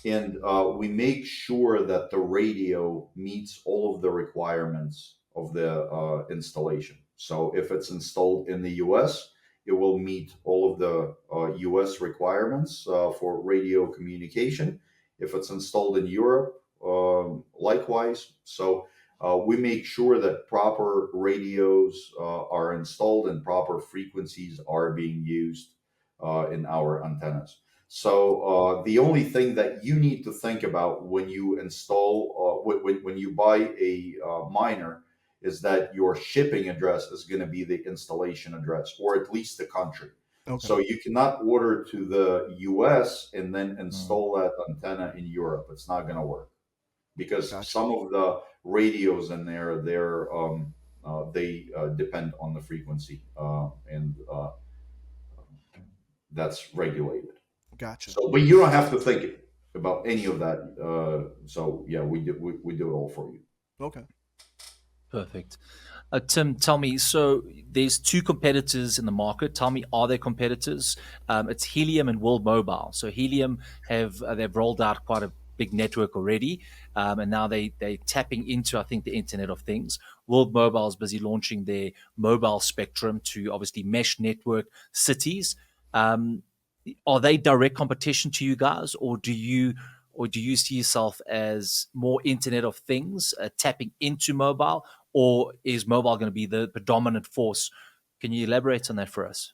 and we make sure that the radio meets all of the requirements of the installation. So if it's installed in the US, it will meet all of the US requirements for radio communication. If it's installed in Europe, likewise. So we make sure that proper radios are installed and proper frequencies are being used in our antennas. So the only thing that you need to think about when you install, when you buy a miner, is that your shipping address is going to be the installation address, or at least the country. Okay. So you cannot order to the U.S. and then Mm. install that antenna in Europe. It's not going to work because Gotcha. some of the radios in there, they depend on the frequency, and that's regulated. Gotcha. So, but you don't have to think about any of that. So yeah, we do it all for you. Okay. Perfect. Tim, tell me, so there's two competitors in the market. Tell me, are there competitors? It's Helium and World Mobile. So Helium they've rolled out quite a big network already, and now they're tapping into, I think, the Internet of Things. World Mobile is busy launching their mobile spectrum to obviously mesh network cities. Are they direct competition to you guys, or do you see yourself as more Internet of Things, tapping into mobile, or is mobile going to be the predominant force? Can you elaborate on that for us?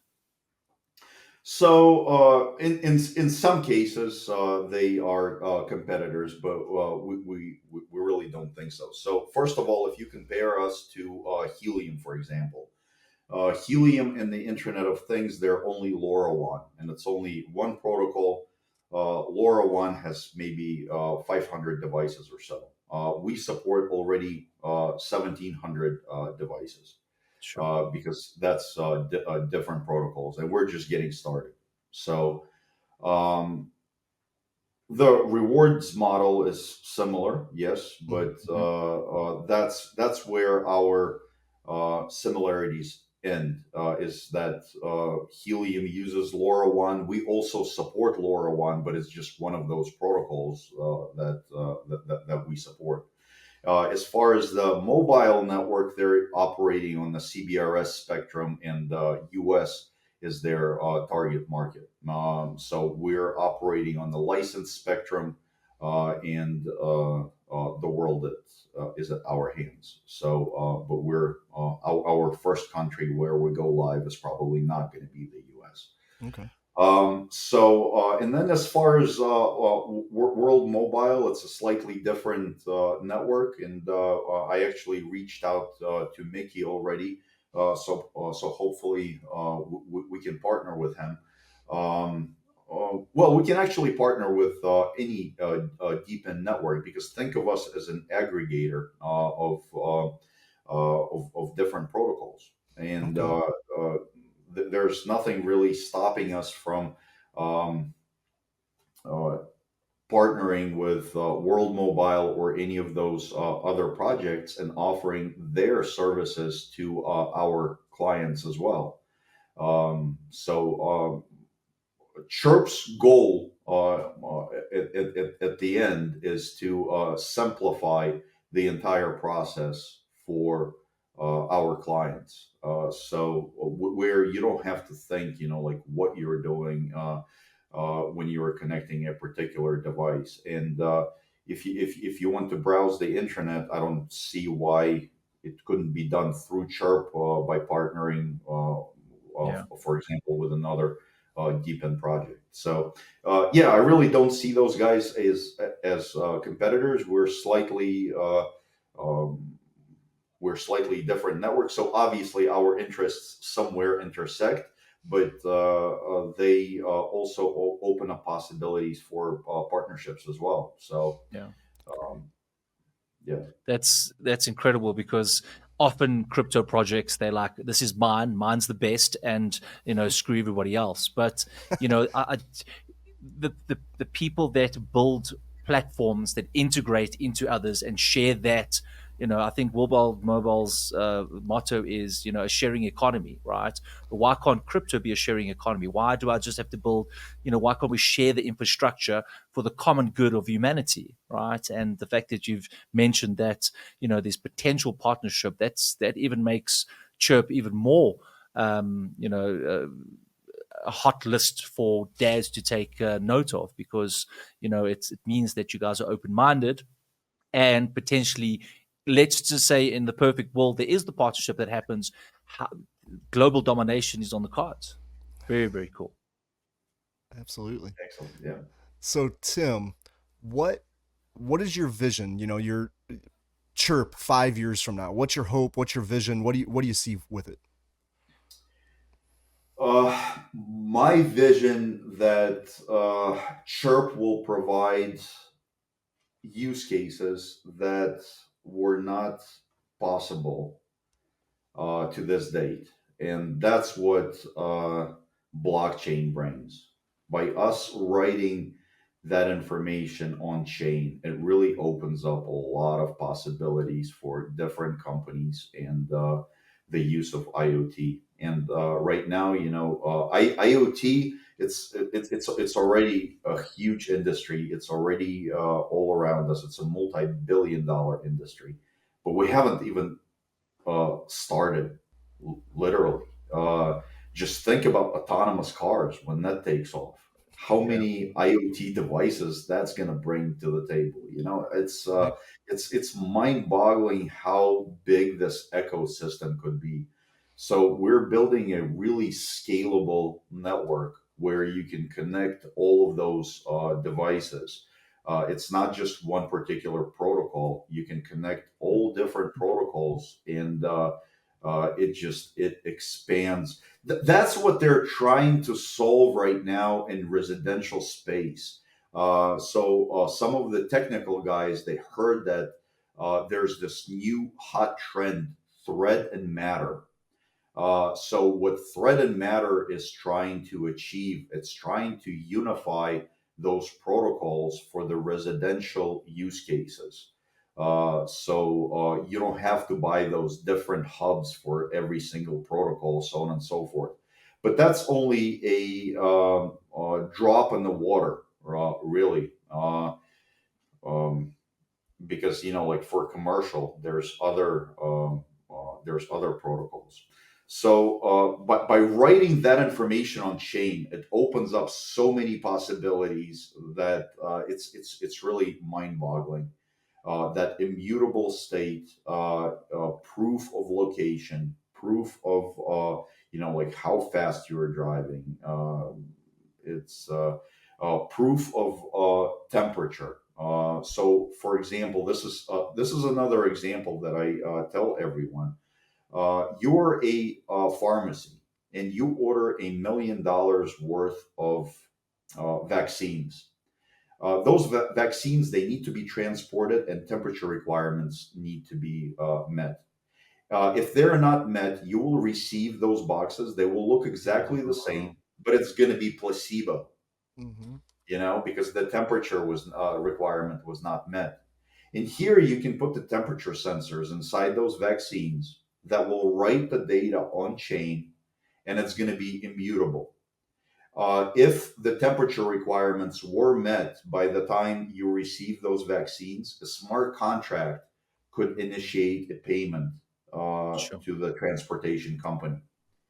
So in some cases they are competitors, but we really don't think so. So first of all, if you compare us to Helium, for example. Helium and the Internet of Things, they're only LoRaWAN, and it's only one protocol. LoRaWAN has maybe 500 devices or so. We support already 1,700 devices Sure. because that's different protocols, and we're just getting started. So um, the rewards model is similar, yes, but that's where our similarities end. Is that Helium uses LoRaWAN? We also support LoRaWAN, but it's just one of those protocols that we support. As far as the mobile network, they're operating on the CBRS spectrum, and US is their target market. So we're operating on the licensed spectrum, and the world is at our hands. So, but our first country where we go live is probably not going to be the US. Okay. And then as far as World Mobile, it's a slightly different network, and I actually reached out to Mickey already, so hopefully we can partner with him. Well, we can actually partner with any DePIN network, because think of us as an aggregator of different protocols, and Okay. there's nothing really stopping us from um, uh, partnering with World Mobile or any of those other projects and offering their services to our clients as well. Chirp's goal at the end is to simplify the entire process for our clients. Where you don't have to think, like what you're doing when you are connecting a particular device. And if you want to browse the internet, I don't see why it couldn't be done through Chirp by partnering, Yeah. for example, with another DePIN project. So yeah, I really don't see those guys as competitors. Um, we're slightly different networks, so obviously our interests somewhere intersect. But they also open up possibilities for partnerships as well. So Yeah. um, yeah. That's incredible, because often crypto projects, they're like, this is mine's the best, and screw everybody else. But I the people that build platforms that integrate into others and share that. I think World Mobile's motto is, a sharing economy, right? But why can't crypto be a sharing economy? Why do I just have to build, why can't we share the infrastructure for the common good of humanity, right? And the fact that you've mentioned that, there's potential partnership, that even makes Chirp even more, a hot list for dads to take note of, because it means that you guys are open-minded, and potentially, let's just say, in the perfect world, there is the partnership that happens. Global domination is on the cards. Very, very cool. Absolutely. Excellent. Yeah. So Tim, what is your vision? Your Chirp 5 years from now. What's your hope? What's your vision? What do you see with it? My vision that Chirp will provide use cases that were not possible to this date. And that's what blockchain brings. By us writing that information on chain, it really opens up a lot of possibilities for different companies and the use of IoT. And right now, IoT, it's already a huge industry. It's already all around us. It's a multi-billion-dollar industry, but we haven't even started, literally. Just think about autonomous cars when that takes off. How many IoT devices that's going to bring to the table? It's mind-boggling how big this ecosystem could be. So we're building a really scalable network where you can connect all of those devices. It's not just one particular protocol. You can connect all different protocols, and it expands. That's what they're trying to solve right now in residential space. So some of the technical guys, they heard that there's this new hot trend, thread and matter. So what Thread and Matter is trying to achieve, it's trying to unify those protocols for the residential use cases. So you don't have to buy those different hubs for every single protocol, so on and so forth. But that's only a drop in the water, really. Because like for commercial, there's other protocols. So but by writing that information on chain, it opens up so many possibilities that it's really mind-boggling. That immutable state, proof of location, proof of like how fast you are driving. It's proof of temperature. So, for example, this is another example that I tell everyone. You're a pharmacy and you order $1 million worth of vaccines. Those vaccines, they need to be transported, and temperature requirements need to be met. If they're not met, you will receive those boxes. They will look exactly the same, but it's going to be placebo, Mm-hmm. because the temperature was requirement was not met. And here you can put the temperature sensors inside those vaccines that will write the data on chain, and it's going to be immutable. If the temperature requirements were met by the time you receive those vaccines, a smart contract could initiate a payment Sure. to the transportation company.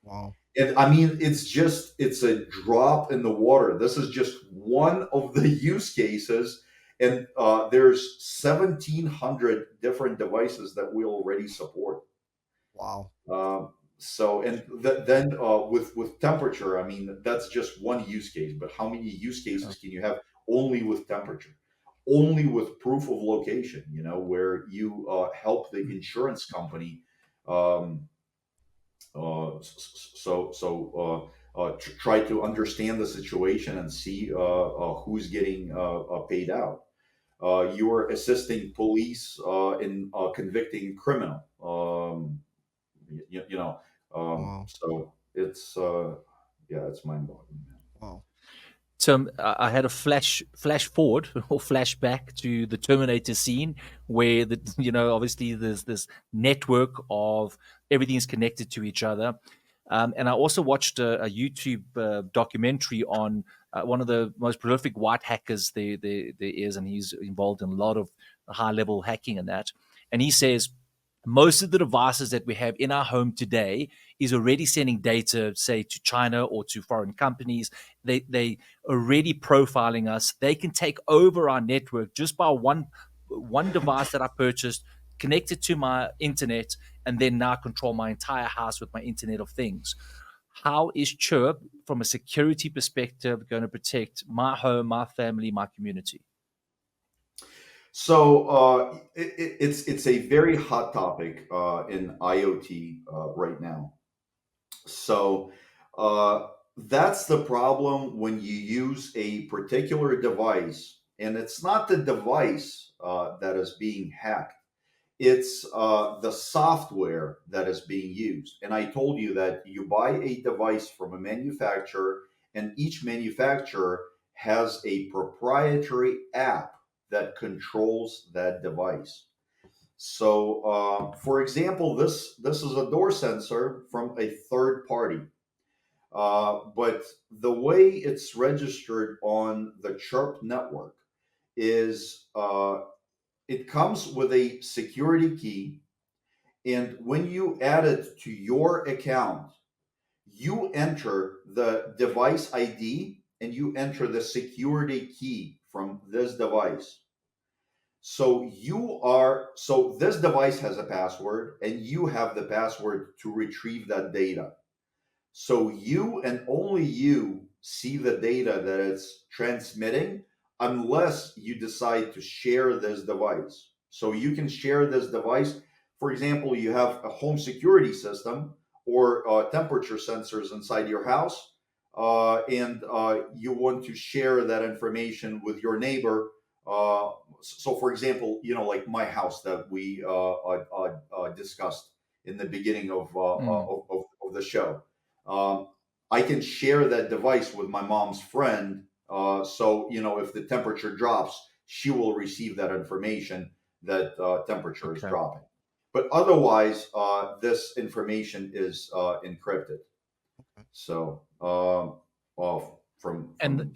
Wow. And I mean, it's a drop in the water. This is just one of the use cases. And there's 1,700 different devices that we already support. Wow. So, and then with temperature, I mean, that's just one use case. But how many use cases can you have only with temperature? Only with proof of location, where you help the insurance company. Try to understand the situation and see who's getting paid out. You are assisting police in convicting criminal. You know, Wow. so it's yeah, it's mind boggling. Wow. Tim, I had a flash forward or flashback to the Terminator scene where obviously there's this network of everything's connected to each other. And I also watched a YouTube documentary on one of the most prolific white hackers there is, and he's involved in a lot of high level hacking and that. And he says most of the devices that we have in our home today is already sending data, say, to China or to foreign companies. They already profiling us. They can take over our network just by one device that I purchased, connect it to my internet, and then now control my entire house with my Internet of Things. How is Chirp, from a security perspective, going to protect my home, my family, my community? So it's a very hot topic in IoT right now. So that's the problem when you use a particular device, and it's not the device that is being hacked. It's the software that is being used. And I told you that you buy a device from a manufacturer, and each manufacturer has a proprietary app that controls that device. So, for example, this is a door sensor from a third party, but the way it's registered on the Chirp network is it comes with a security key, and when you add it to your account, you enter the device ID and you enter the security key from this device. So this device has a password, and you have the password to retrieve that data. So you and only you see the data that it's transmitting, unless you decide to share this device. So you can share this device. For example, you have a home security system or temperature sensors inside your house, and you want to share that information with your neighbor. So, for example, like my house that we discussed in the beginning of the show. um, I can share that device with my mom's friend. So, if the temperature drops, she will receive that information that temperature is Okay. dropping. But otherwise, this information is encrypted. So, from And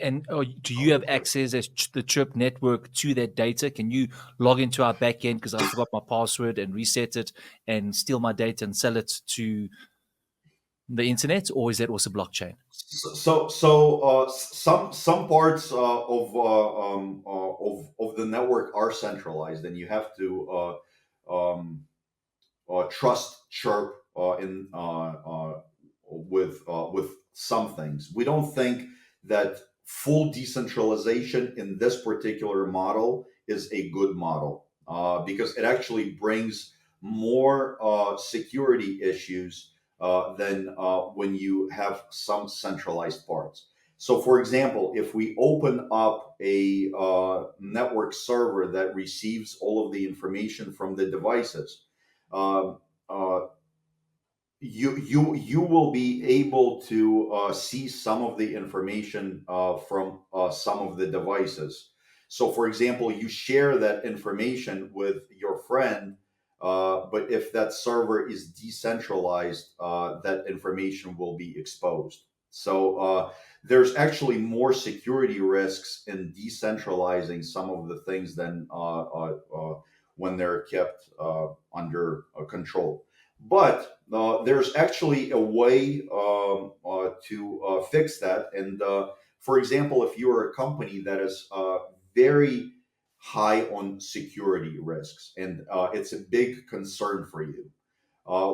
do you have access as the Chirp network to that data? Can you log into our backend because I forgot my password and reset it and steal my data and sell it to the internet, or is that also blockchain? Some parts of the network are centralized, and you have to trust Chirp in with some things. We don't think that full decentralization in this particular model is a good model, because it actually brings more security issues than when you have some centralized parts. So, for example, if we open up a network server that receives all of the information from the devices, um, uh, you will be able to see some of the information from some of the devices. So, for example, you share that information with your friend, but if that server is decentralized, that information will be exposed. So, there's actually more security risks in decentralizing some of the things than when they're kept under control. But there's actually a way to fix that. And for example, if you're a company that is very high on security risks, and it's a big concern for you,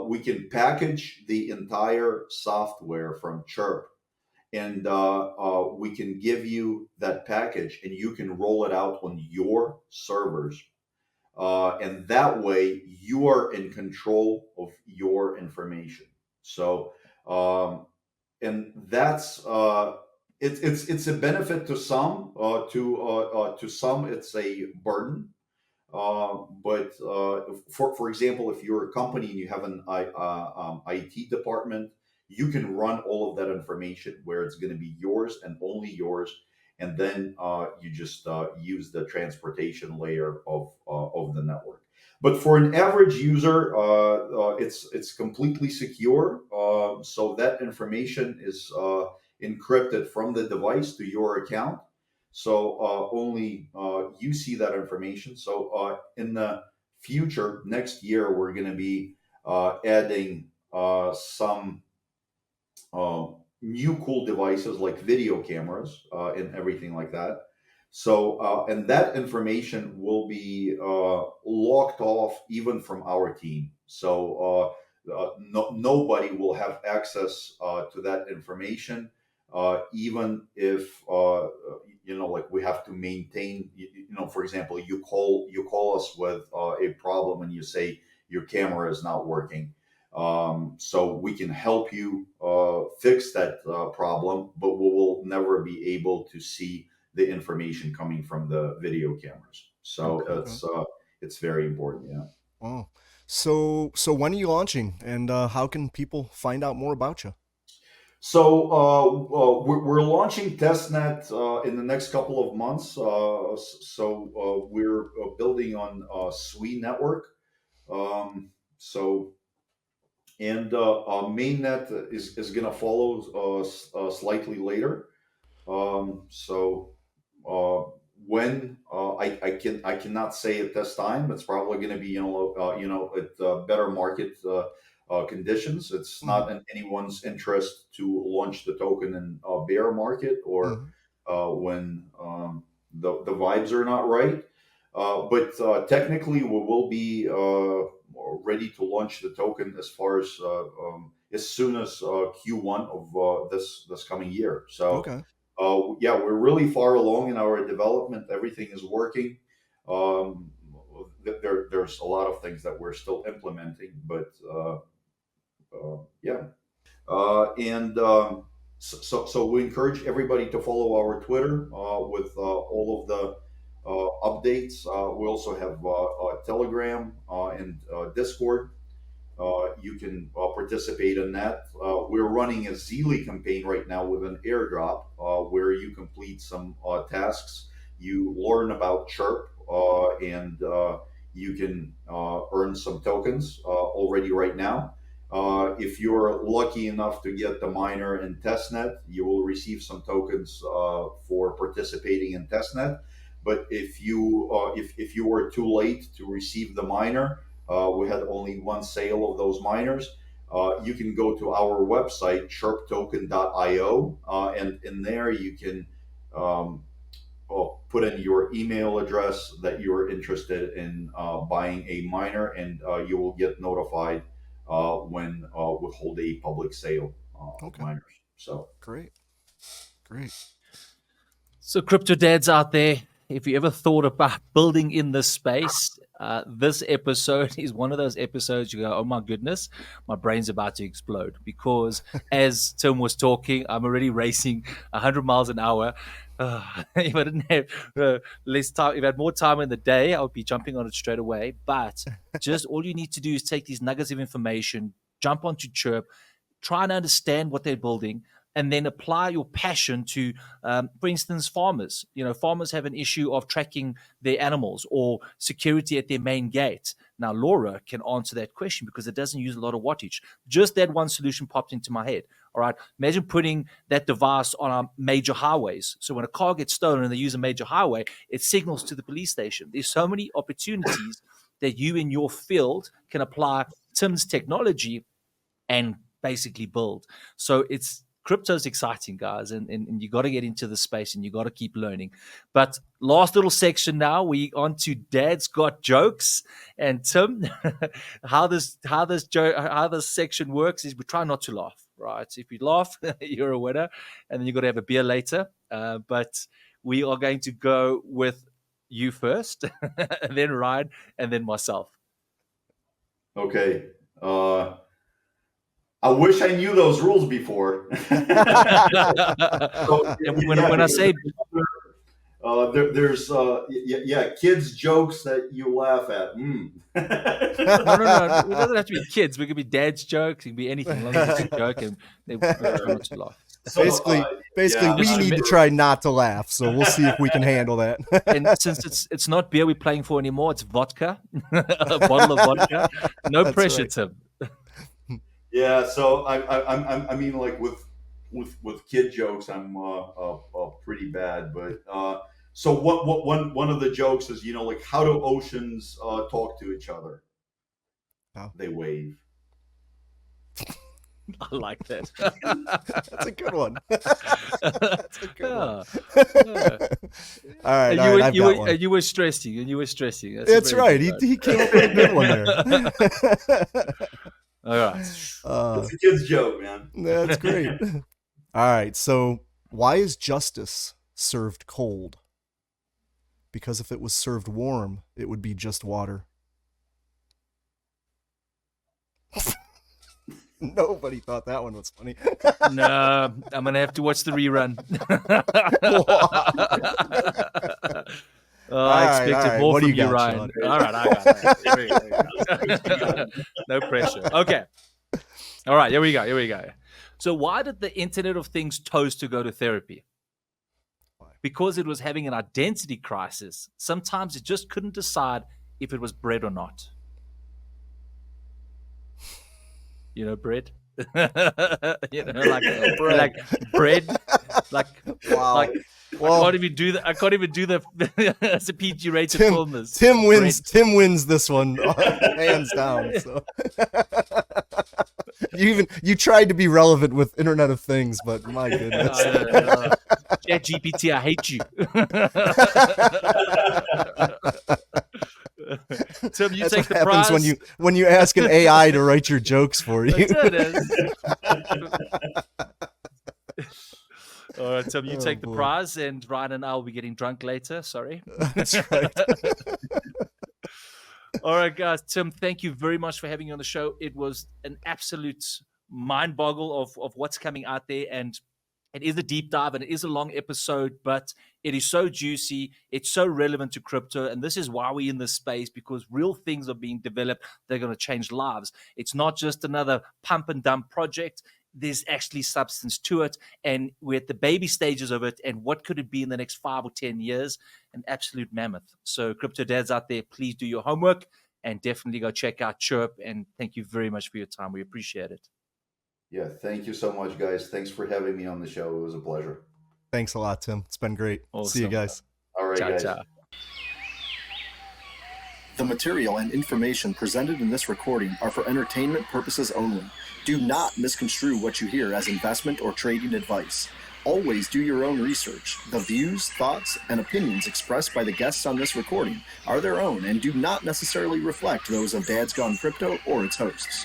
we can package the entire software from Chirp, and we can give you that package, and you can roll it out on your servers, and that way you are in control of your information. So, and that's it's a benefit to some. To some, it's a burden. But for example, if you're a company and you have an IT department, you can run all of that information where it's going to be yours and only yours, and then you just use the transportation layer of the network. But for an average user, it's completely secure. So that information is encrypted from the device to your account. So only you see that information. So in the future, next year, we're going to be adding some new cool devices like video cameras and everything like that. So, and that information will be locked off even from our team. So, nobody will have access to that information, even if like we have to maintain. For example, you call us with a problem, and you say your camera is not working. So we can help you fix that problem, but we will never be able to see the information coming from the video cameras. So it's very important. Yeah. Oh, so when are you launching, and how can people find out more about you? So we're launching testnet in the next couple of months. So we're building on SWE network. So and mainnet is going to follow slightly later. So when I cannot say at this time. It's probably going to be at better market conditions. It's Hmm. not in anyone's interest to launch the token in a bear market or Hmm. when the vibes are not right. But technically, we will be ready to launch the token as soon as Q1 of this coming year. So Okay. yeah, we're really far along in our development. Everything is working. Um, there's a lot of things that we're still implementing, but yeah. And so we encourage everybody to follow our Twitter with all of the updates. We also have Telegram and Discord. You can participate in that. We're running a Zeely campaign right now with an airdrop where you complete some tasks. You learn about Chirp and you can earn some tokens already right now. If you're lucky enough to get the miner in testnet, you will receive some tokens for participating in testnet. But if you were too late to receive the miner, we had only one sale of those miners. You can go to our website, chirptoken.io, and in there you can um, put in your email address that you're interested in buying a miner, and you will get notified when we hold a public sale of Okay. miners. So, Great. Great. So, crypto dads out there, if you ever thought about building in this space, this episode is one of those episodes you go, oh my goodness, my brain's about to explode. Because as Tim was talking, I'm already racing 100 miles an hour. If I didn't have less time, if I had more time in the day, I would be jumping on it straight away. But just all you need to do is take these nuggets of information, jump onto Chirp, try and understand what they're building, and then apply your passion to, for instance, farmers. Farmers have an issue of tracking their animals or security at their main gate. Now, Laura can answer that question because it doesn't use a lot of wattage. Just that one solution popped into my head. All right. Imagine putting that device on our major highways. So when a car gets stolen and they use a major highway, it signals to the police station. There's so many opportunities that you in your field can apply Tim's technology and basically build. So crypto's exciting, guys, and you got to get into the space and you got to keep learning. But last little section now, we on to Dad's Got Jokes. And Tim, how this section works is we try not to laugh, right? If you laugh, you're a winner, and then you got to have a beer later. But we are going to go with you first, and then Ryan, and then myself. okay. I wish I knew those rules before. So, And yeah, when I because say there's kids jokes that you laugh at. No. It doesn't have to be kids. We could be dad's jokes. It can be anything. As long as it's a joke and they try not to laugh. So, Basically, yeah. we need to try not to laugh. So we'll see if we can handle that. And since it's not beer we're playing for anymore, it's vodka, a bottle of vodka. No That's pressure, right. Tim. Yeah, so I mean, like with kid jokes, I'm pretty bad. But so one of the jokes is, like, how do oceans talk to each other? How? They wave. I like that. That's a good one. That's a good one. Yeah. All right, I've got one. And you were stressing. That's right. He came up with a good one there. All right. It's a kid's joke, man. That's great. All right. So why is justice served cold? Because if it was served warm, it would be just water. Nobody thought that one was funny. No, I'm going to have to watch the rerun. I expected more from you, Ryan. Sean? All right, I got it. No pressure. Okay. All right, here we go. So why did the Internet of Things toast to go to therapy? Because it was having an identity crisis. Sometimes it just couldn't decide if it was bread or not. Bread. Like bread. Like wow. Like, I can't even do that. I can't even do the as a PG rated film. Tim wins. Bread. Tim wins this one hands down. So. You tried to be relevant with Internet of Things, but my goodness. Chat GPT, I hate you. Tim, you That's take what the prize when you ask an AI to write your jokes for you. All right, Tim, you take the prize, and Ryan and I will be getting drunk later. Sorry. That's right. All right, guys. Tim, thank you very much for having me on the show. It was an absolute mind boggle of what's coming out there, and it is a deep dive and it is a long episode, but it is so juicy. It's so relevant to crypto. And this is why we're in this space, because real things are being developed. They're going to change lives. It's not just another pump and dump project. There's actually substance to it. And we're at the baby stages of it. And what could it be in the next 5 or 10 years? An absolute mammoth. So crypto dads out there, please do your homework and definitely go check out Chirp. And thank you very much for your time. We appreciate it. Yeah, thank you so much, guys. Thanks for having me on the show. It was a pleasure. Thanks a lot, Tim. It's been great. Awesome. See you guys. All right, guys. Ciao. The material and information presented in this recording are for entertainment purposes only. Do not misconstrue what you hear as investment or trading advice. Always do your own research. The views, thoughts, and opinions expressed by the guests on this recording are their own and do not necessarily reflect those of Dad's Gone Crypto or its hosts.